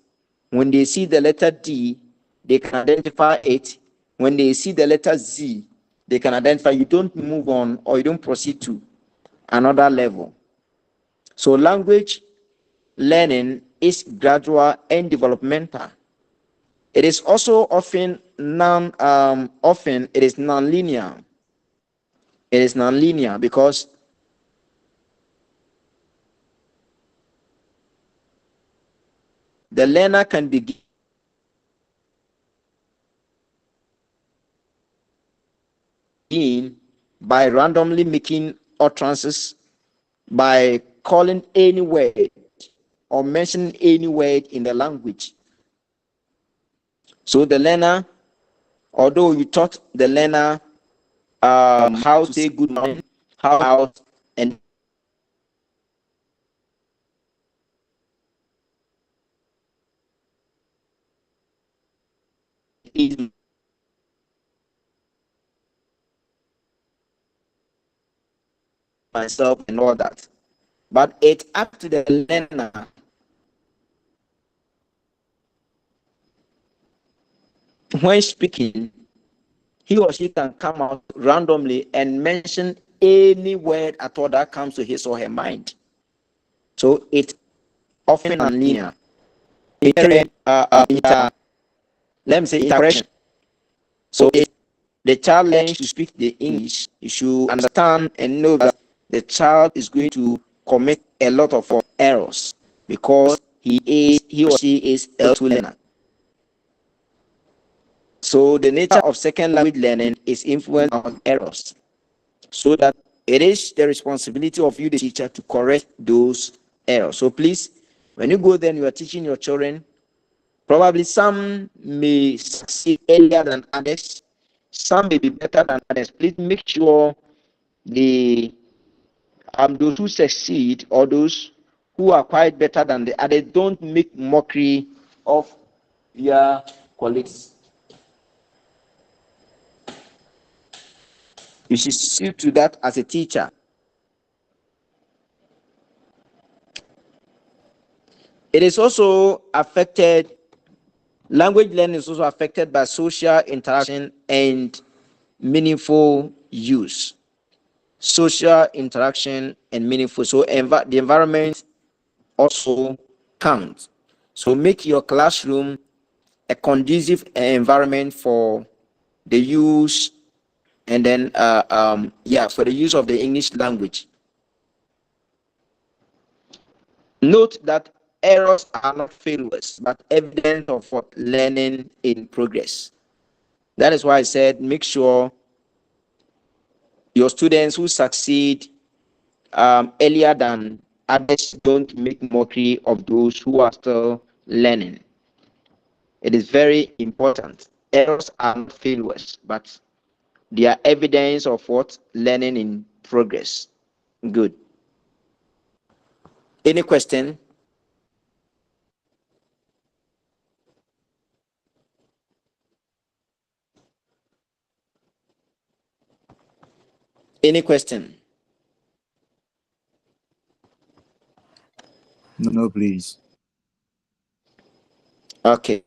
When they see the letter D, they can identify it. When they see the letter Z, they can identify. You don't move on, or you don't proceed to another level. So language learning is gradual and developmental. It is also often it is nonlinear. It is nonlinear because the learner can begin by randomly making utterances, by calling any word or mentioning any word in the language. So the learner, although you taught the learner how to say good morning, how and myself and all that. But it's up to the learner when speaking. He or she can come out randomly and mention any word at all that comes to his or her mind. So it's often nonlinear. Let me say interaction. So if the child learns to speak the English, you should understand and know that the child is going to commit a lot of errors because he or she is a L2 learner. So the nature of second language learning is influenced on errors, so that it is the responsibility of you, the teacher, to correct those errors. So please, when you go there and you are teaching your children, probably some may succeed earlier than others, some may be better than others. Please make sure the those who succeed or those who are quite better than the others don't make mockery of their colleagues. You should see to that as a teacher. It is also affected, language learning is also affected by social interaction and meaningful use. Social interaction and meaningful. So the environment also counts. So make your classroom a conducive environment for the use and then for the use of the English language. Note that errors are not failures, but evidence of what learning in progress. That is why I said make sure your students who succeed earlier than others don't make mockery of those who are still learning. It is very important. Errors are not failures, but they are evidence of what learning in progress. Good. Any question? Any question? No, please. Okay.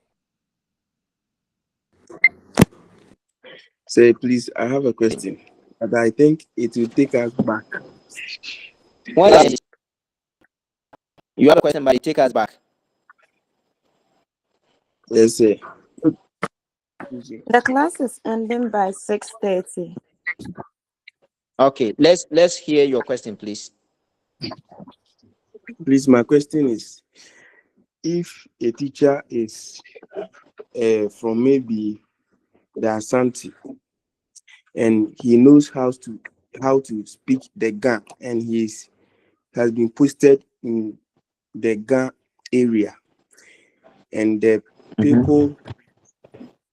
Say, please, I have a question, but I think it will take us back. When you have a question, but it take us back. Let's say. The class is ending by 6:30. Okay, let's hear your question, please. Please, my question is, if a teacher is from maybe the Asante and he knows how to speak the Ga, and has been posted in the Ga area, and the people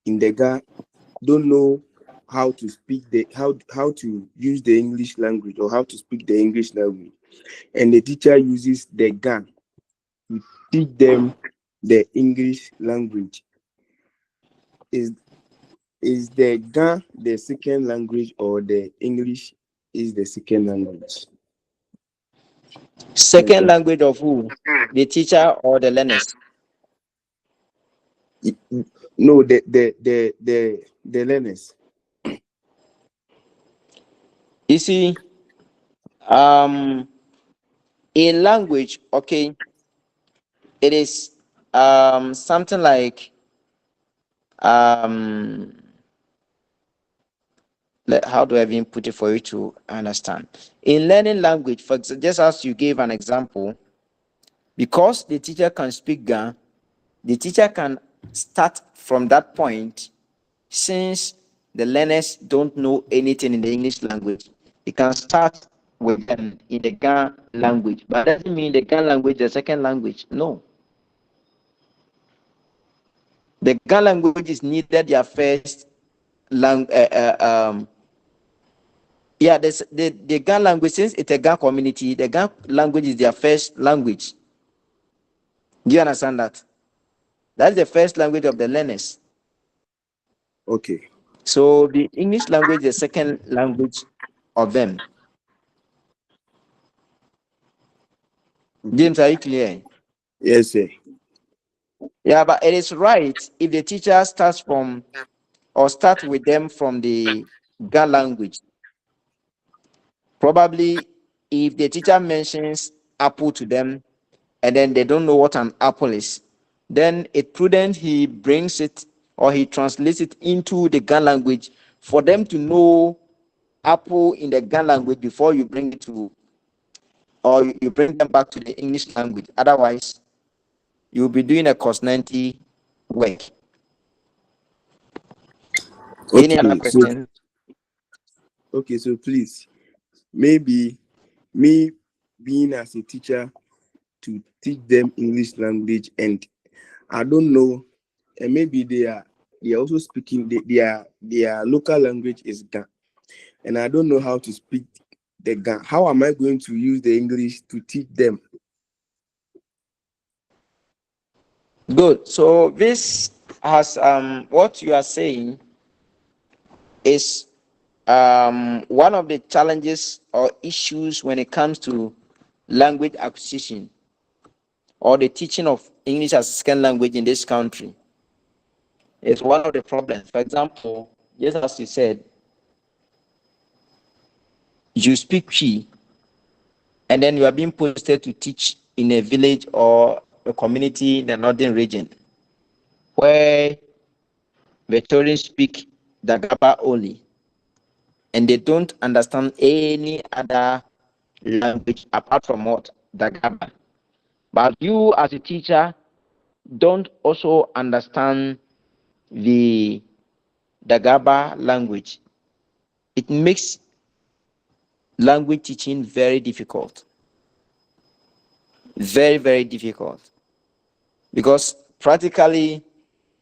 in the Ga don't know how to speak how to use the English language or how to speak the English language, and the teacher uses the Ga to teach them the English language. Is the Ga the second language, or the English is the second language? Second language of who? The teacher or the learners? No, the learners. You see, in language, okay, it is something like how do I even put it for you to understand? In learning language, for example, just as you gave an example, because the teacher can speak Ga, the teacher can start from that point. Since the learners don't know anything in the English language, you can start with them in the Ga language, but that doesn't mean the Ga language is the second language. No. The Ga language is neither their first language. The Ga language, since it's a Ga community, the Ga language is their first language. Do you understand that? That's the first language of the learners. Okay. So the English language is the second language of them. James, are you clear? Yes, sir. Yeah, but it is right if the teacher starts from or start with them from the Ga language. Probably if the teacher mentions apple to them and then they don't know what an apple is, then it's prudent he brings it or he translates it into the Ga language for them to know apple in the Ga language before you bring it to or you bring them back to the English language. Otherwise, you'll be doing a cost 90 work. Any other Okay, so question? please, maybe me being as a teacher to teach them English language, and I don't know, and maybe they are also speaking their local language is Ga, and I don't know how to speak the Ga. How am I going to use the English to teach them? Good. So this has what you are saying is one of the challenges or issues when it comes to language acquisition or the teaching of English as a second language in this country. Is one of the problems. For example, just as you said, you speak Cree and then you are being posted to teach in a village or a community in the northern region where the children speak Dagaba only and they don't understand any other language apart from what? Dagaba. But you as a teacher don't also understand the Dagaba language. It makes language teaching very difficult. Very, very difficult. Because practically,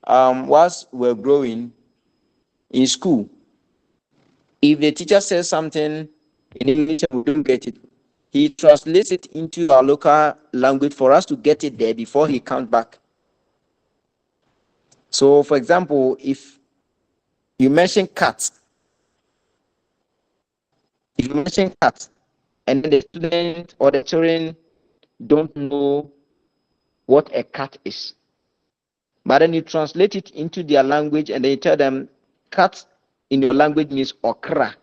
whilst we're growing in school, if the teacher says something in English and we don't get it, he translates it into our local language for us to get it there before he comes back. So, for example, if you mention cat, and then the student or the children don't know what a cat is, but then you translate it into their language and then you tell them cat in your language means okra.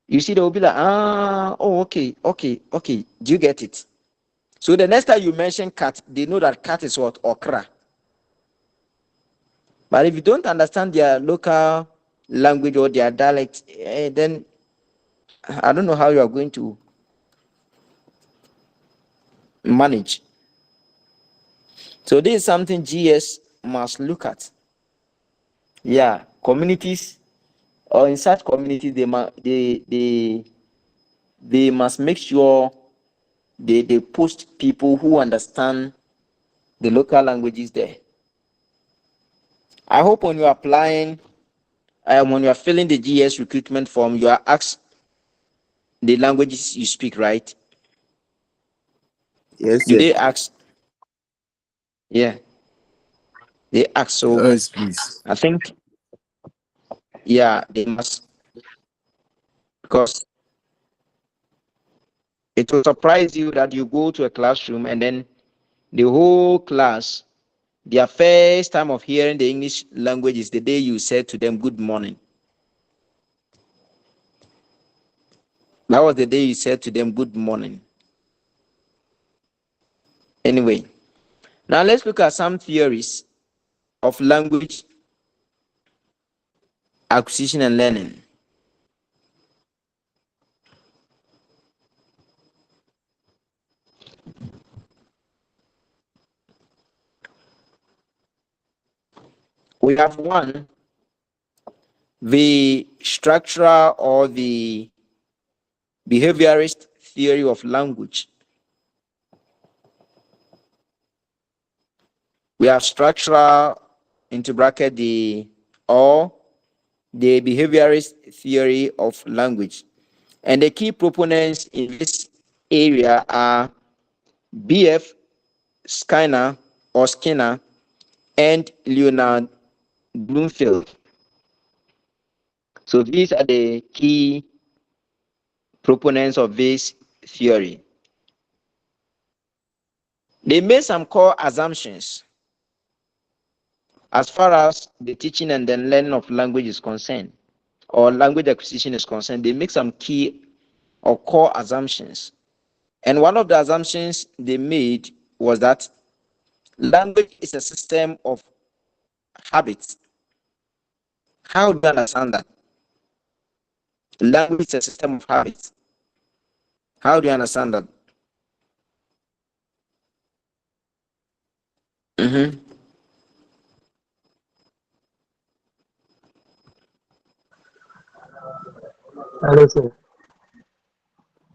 You see, they will be like, oh, okay. Do you get it? So the next time you mention cat, they know that cat is what? Okra. But if you don't understand their local language or their dialect, then I don't know how you are going to manage. So this is something GS must look at. Yeah, communities or in such communities, they must make sure they post people who understand the local languages there. I hope when you are applying, when you are filling the GS recruitment form, you are asked the languages you speak, right? Yes, Do sir. they ask? Yeah, they ask. So Yes, please. I think, yeah, they must, because it will surprise you that you go to a classroom and then the whole class, their first time of hearing the English language is the day you said to them, good morning. That was the day you said to them, good morning. Anyway, now let's look at some theories of language acquisition and learning. We have one, the structural or the behaviorist theory of language. We have structural into bracket or the behaviorist theory of language. And the key proponents in this area are B.F. Skinner and Leonard Bloomfield. So these are the key proponents of this theory. They made some core assumptions as far as the teaching and the learning of language is concerned, or language acquisition is concerned. They make some key or core assumptions. And one of the assumptions they made was that language is a system of habits. How do you understand that? Language is a system of habits. How do you understand that? Mm-hmm. Hello, sir.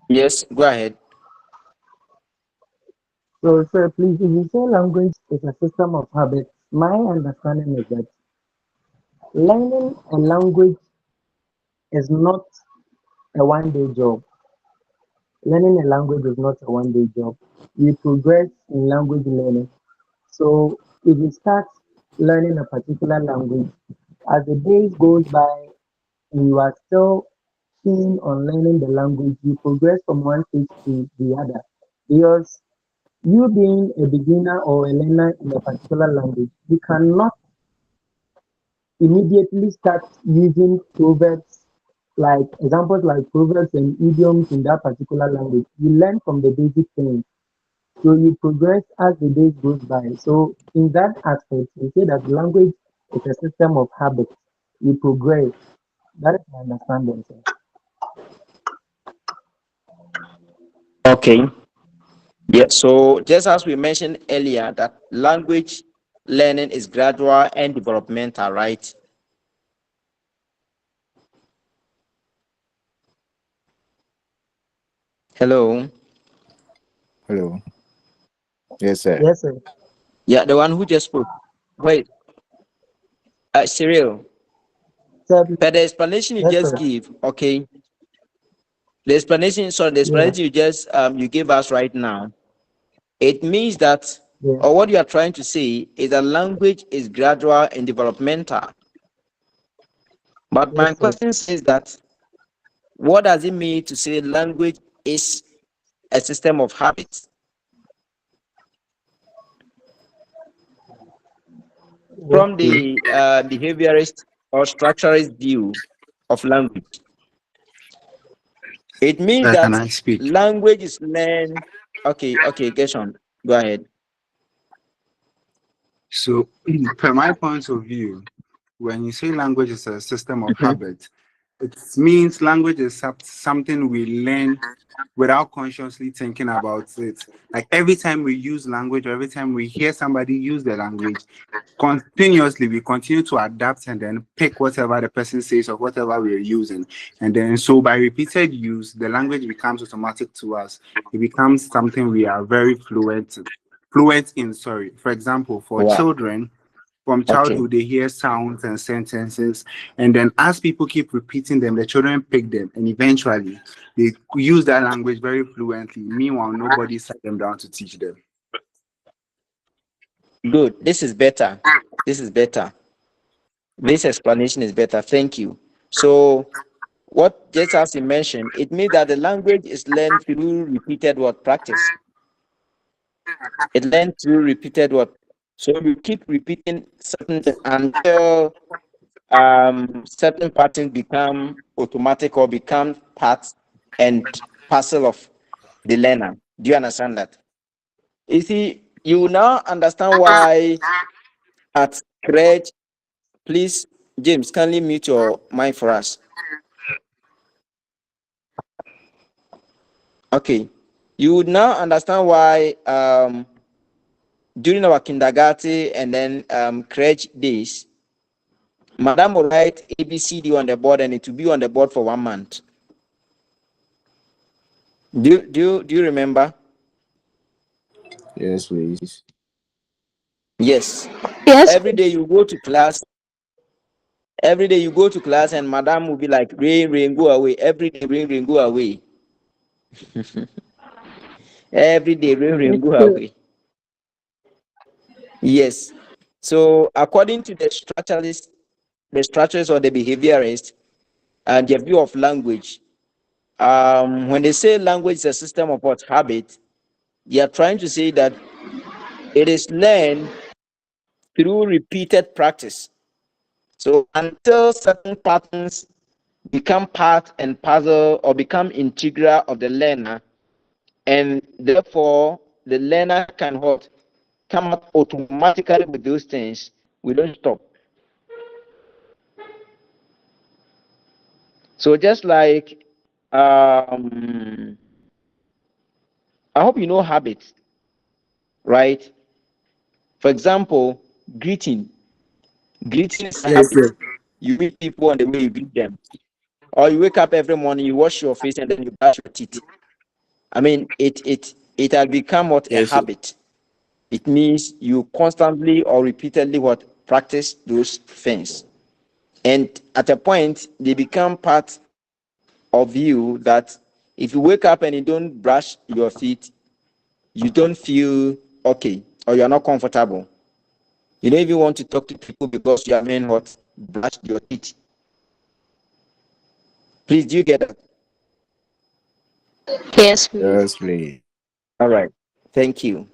Yes, go ahead. So, sir, please, if you say language is a system of habits, my understanding is that learning a language is not a one-day job. Learning a language is not a one-day job. You progress in language learning. So, if you start learning a particular language, as the days goes by, and you are still keen on learning the language, you progress from one stage to the other. Because you being a beginner or a learner in a particular language, you cannot immediately start using proverbs like examples like proverbs and idioms in that particular language. You learn from the basic things. So you progress as the days goes by. So in that aspect, we say that language is a system of habits. You progress. That is my understanding, sir. Okay. Yeah. So just as we mentioned earlier, that language learning is gradual and developmental, right? Hello. Hello. Yes, sir. Yes, sir. Yeah, the one who just spoke. Wait, Cyril. Sir, But the explanation you yes, just sir. give, okay. The explanation, sorry, the Yeah, explanation you just you gave us right now, it means that, yeah. or what you are trying to say is that language is gradual and developmental. But my Yes, sir. question says that, what does it mean to say language is a system of habits from Okay. the behaviorist or structuralist view of language? It means Can that I speak? language is learned. Okay, okay, get on. Go ahead. So, per my point of view, when you say language is a system of Mhm. habit, it means language is something we learn without consciously thinking about it. Like every time we use language, or every time we hear somebody use the language, continuously we continue to adapt and then pick whatever the person says or whatever we're using. And then so by repeated use, the language becomes automatic to us. It becomes something we are very fluent in, sorry. For example, for Wow. children, from Okay. childhood, they hear sounds and sentences, and then as people keep repeating them, the children pick them, and eventually they use that language very fluently. Meanwhile, nobody sat them down to teach them. Good. This is better. This is better. This explanation is better. Thank you. So, what just as you mentioned, it means that the language is learned through repeated word practice. It learned through repeated word. So you keep repeating certain things until certain patterns become automatic or become part and parcel of the learner. Do you understand that? You see, you now understand why at crèche, please, James, kindly mute your mic for us. Okay. You would now understand why during our kindergarten and then crèche days, Madam will write ABCD on the board and it will be on the board for 1 month. Do you remember? Yes, please. Yes. Yes, Every day please. you go to class. Every day you go to class and Madam will be like, rain, rain, go away. Every day, rain, rain, go away. Every day, rain, rain, It's go true. away. Yes. So according to the structuralist, the structures or the behaviorist and their view of language, when they say language is a system of what habit, they are trying to say that It is learned through repeated practice. So until certain patterns become part and parcel or become integral of the learner, and therefore the learner can what come up automatically with those things, we don't stop. So just like I hope you know habits, right? For example, greeting is a Yes, habit. sir. You meet people and the way you greet them, or you wake up every morning, you wash your face and then you brush your teeth. I mean, it has become what a Yes, sir. habit. It means you constantly or repeatedly what practice those things, and at a point they become part of you that if you wake up and you don't brush your feet, you don't feel okay or you're not comfortable. You don't even want to talk to people because you haven't what brushed your teeth. Please, do you get that? Yes, please. Yes, please. All right. Thank you.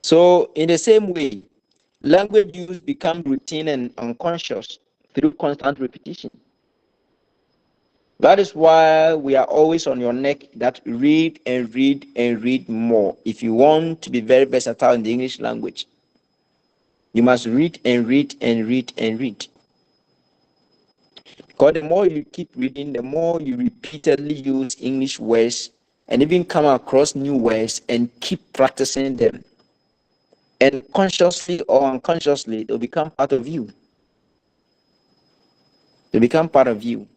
So, in the same way, language use becomes routine and unconscious through constant repetition. That is why we are always on your neck that read and read and read more. If you want to be very versatile in the English language, you must read and read and read and read. Because the more you keep reading, the more you repeatedly use English words and even come across new words and keep practicing them. And consciously or unconsciously, they'll become part of you. They become part of you.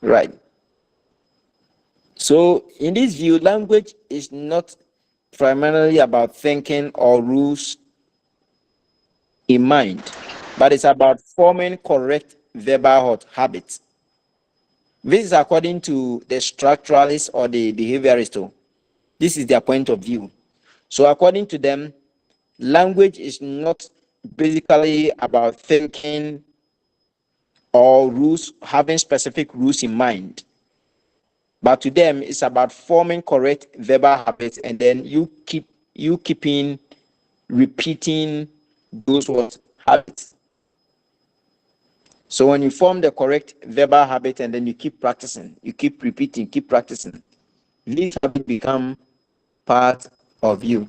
Right. So, in this view, language is not primarily about thinking or rules in mind, but it's about forming correct verbal habits. This is according to the structuralists or the behaviorists. This is their point of view. So, according to them, language is not basically about thinking or rules, having specific rules in mind. But to them, it's about forming correct verbal habits, and then you keeping repeating those words habits. So when you form the correct verbal habit and then you keep practicing, you keep repeating, keep practicing, these habits become part of you.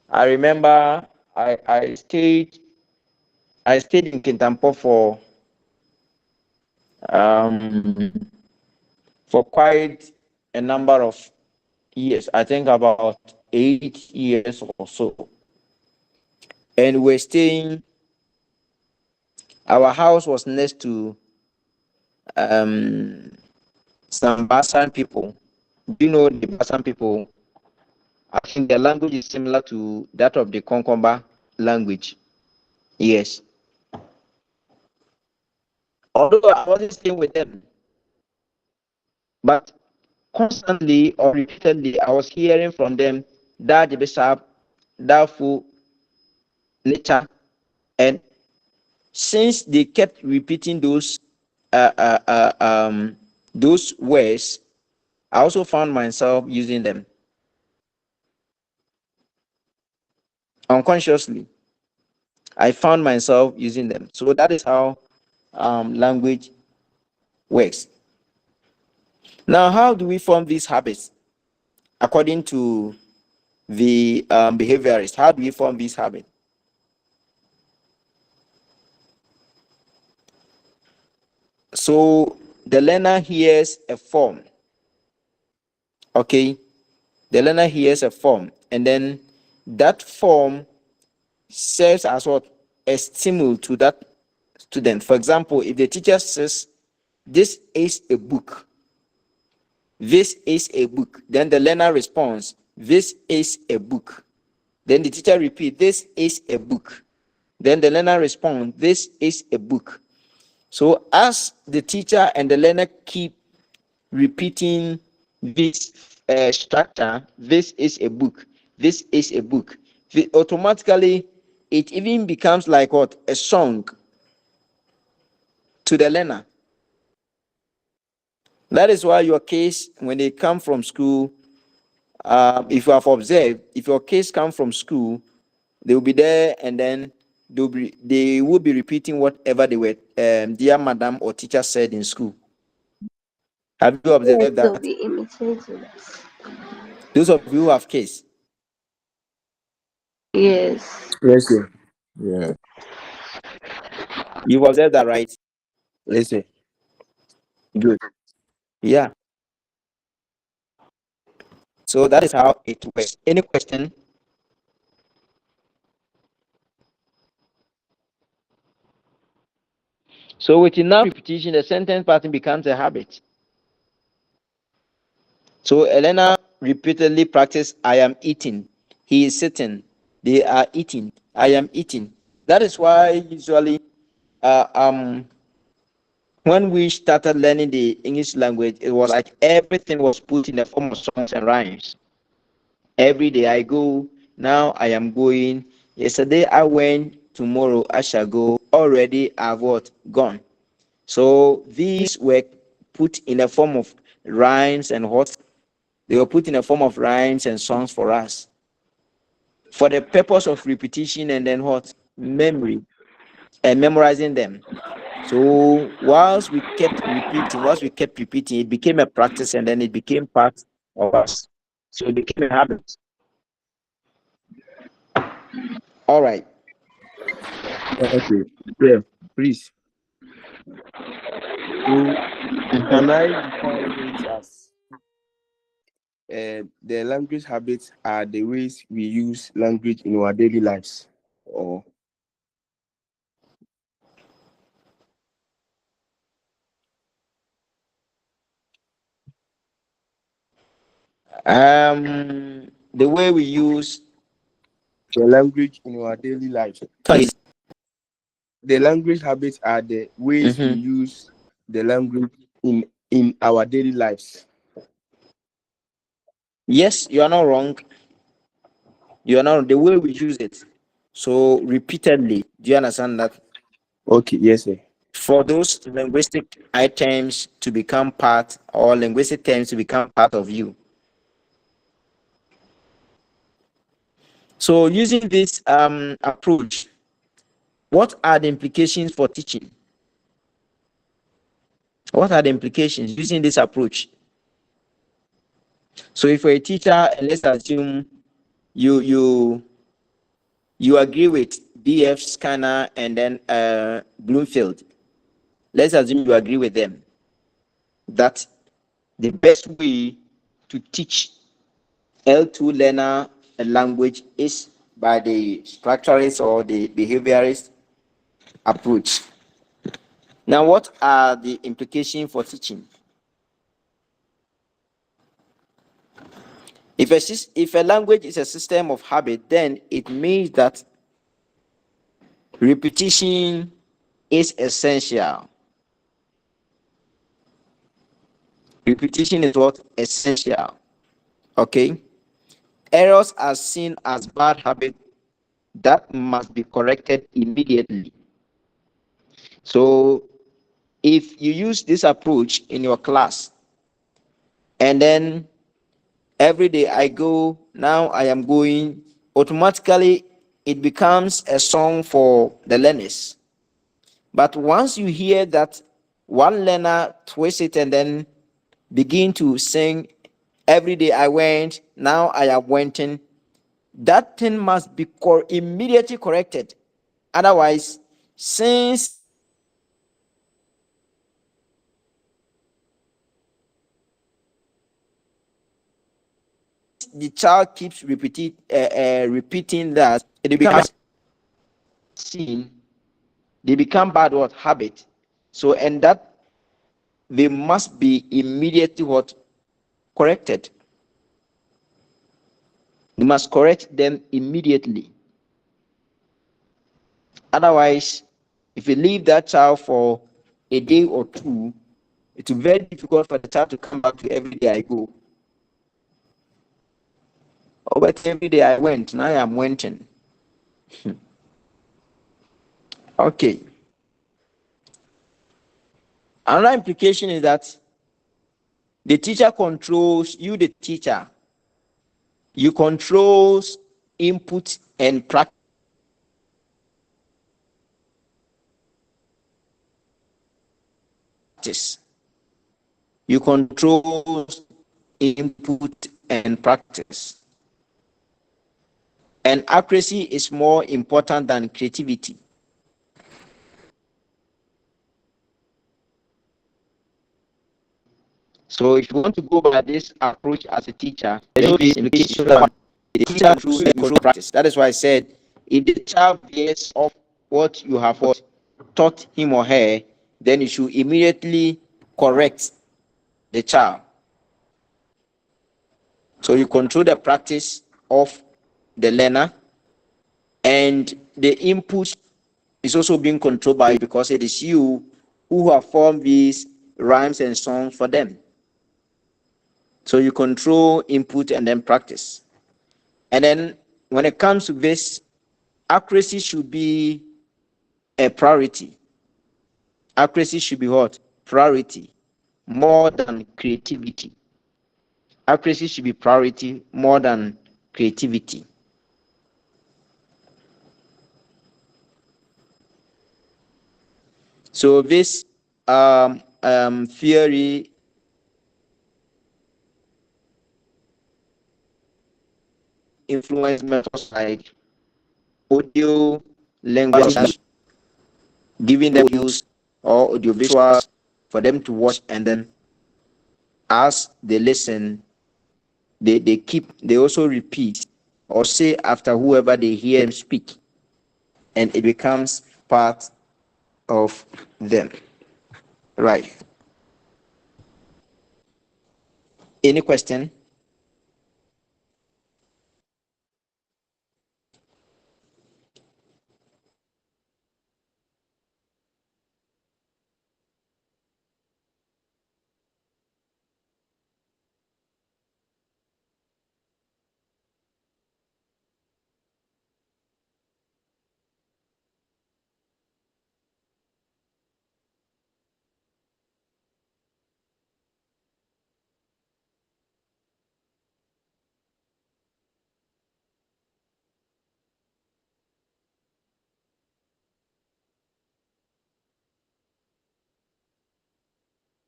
I remember I stayed in Kintampo um for quite a number of years. I think about 8 years or so. And we're staying. Our house was next to um some Basan people. Do you know the Basan people? I think their language is similar to that of the Konkomba language. Yes. Although I wasn't staying with them, but constantly or repeatedly I was hearing from them that the bishop, that full nature, and since they kept repeating uh, uh, uh, um, those words, I also found myself using them unconsciously. I found myself using them. So that is how language works. Now, how do we form these habits? According to the behaviorist, how do we form these habits? So the learner hears a form, okay? The learner hears a form, and then that form serves as what? A stimulus to that student. For example, if the teacher says, this is a book, this is a book, then the learner responds, this is a book. Then the teacher repeats, this is a book. Then the learner responds, this is a book. So as the teacher and the learner keep repeating this structure, this is a book, this is a book, automatically it even becomes like what? A song to the learner. That is why your kids, when they come from school, if you have observed, if your kids come from school, they will be there, and then they will be repeating whatever they were dear madam or teacher said in school. Have you Yes, observed they'll that? be imitating. Those of you who have kids, Yes. Yes, sir. Yeah. you've observed that, right? Yes, sir. Good. Yeah. So that is how it works. Any question? So with enough repetition, the sentence pattern becomes a habit. So Elena repeatedly practiced, I am eating, he is sitting, they are eating, I am eating. That is why usually when we started learning the English language, it was like everything was put in the form of songs and rhymes. Every day I go, now I am going. Yesterday I went, tomorrow I shall go. Already I've what? Gone. So these were put in the form of rhymes and what? They were put in the form of rhymes and songs for us. For the purpose of repetition and then what? Memory and memorizing them. So whilst we kept repeating, it became a practice and then it became part of us. So it became a habit. All right. Okay. Yeah, please. So, can I define it as the language habits are the ways we use language in our daily lives? Or The way we use the language in our daily lives? The language habits are the ways we Mhm. use the language in our daily lives. Yes, you are not wrong. You are not the way we use it. So repeatedly, do you understand that? Okay, yes, sir. For those linguistic items to become part or linguistic terms to become part of you. So using this approach, what are the implications for teaching? What are the implications using this approach? So if you're a teacher, and let's assume you you agree with BF Scanner and then Bloomfield. Let's assume you agree with them that the best way to teach L2 learner a language is by the structuralist or the behaviorist approach. Now, what are the implications for teaching? If a language is a system of habit, then it means that repetition is essential. Repetition is what? Essential. Okay? Errors are seen as bad habits that must be corrected immediately. So, if you use this approach in your class, and then every day I go, now I am going, automatically it becomes a song for the learners. But once you hear that one learner twist it and then begin to sing, every day I went, now I am wenting, that thing must be immediately corrected. Otherwise, since the child keeps repeating that, it becomes seen, they become bad what habit. So and that they must be immediately what corrected. You must correct them immediately. Otherwise, if you leave that child for a day or two, it will be very difficult for the child to come back to every day I go. Oh, but every day I went, now I am wenting. Okay. Another implication is that the teacher controls you, the teacher. You control input and practice. You control input and practice. And accuracy is more important than creativity. So if you want to go by this approach as a teacher, then in case the teacher control practice. That is why I said, if the child veers off what you have taught him or her, then you should immediately correct the child. So you control the practice of the learner, and the input is also being controlled by you, because it is you who have formed these rhymes and songs for them. So you control input and then practice. And then when it comes to this, accuracy should be a priority. Accuracy should be what? Priority, more than creativity. Accuracy should be priority more than creativity. So this theory influence methods like audio, language, giving them use or audiovisuals for them to watch, and then as they listen, they also repeat or say after whoever they hear them speak, and it becomes part of them. Right. Any question?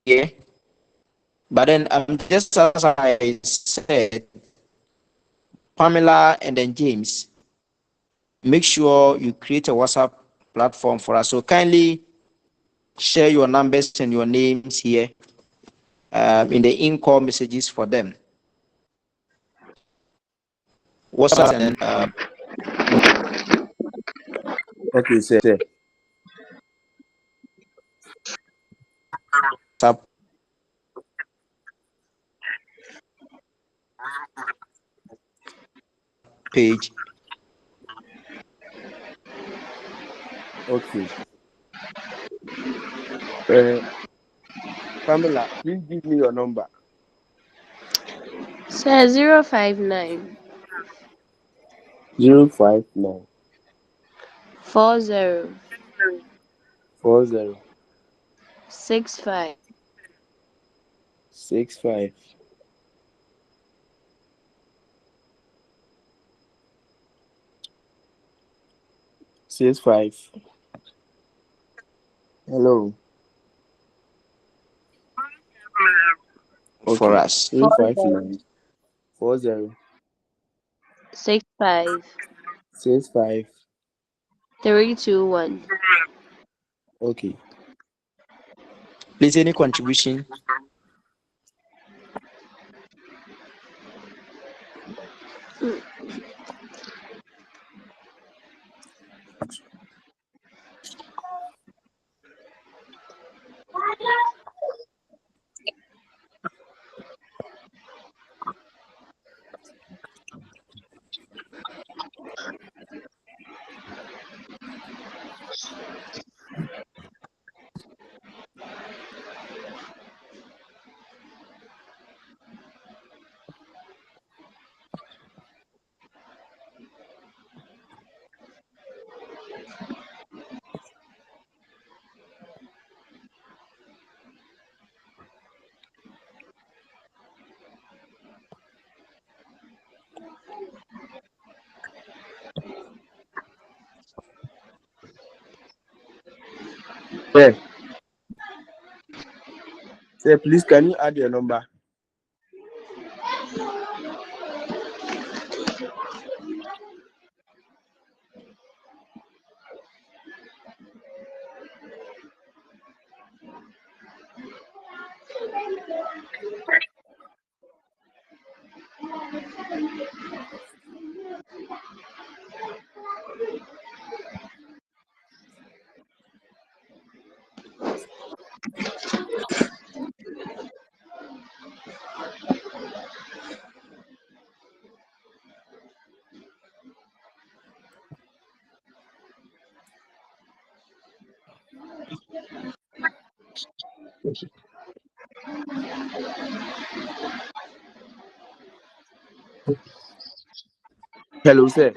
Yeah. But then just as I said, Pamela and then James, make sure you create a WhatsApp platform for us. So kindly share your numbers and your names here in the in-call messages for them. WhatsApp and Okay, sir. WhatsApp page. Okay. Pamela, please give me your number. Sir, 059 059 40 40 65 65 65. Hello. For Okay. us. 059 40 65 65. 321. Okay. Please, any contribution? Sir, sir, please can you add your number? Hello, sir.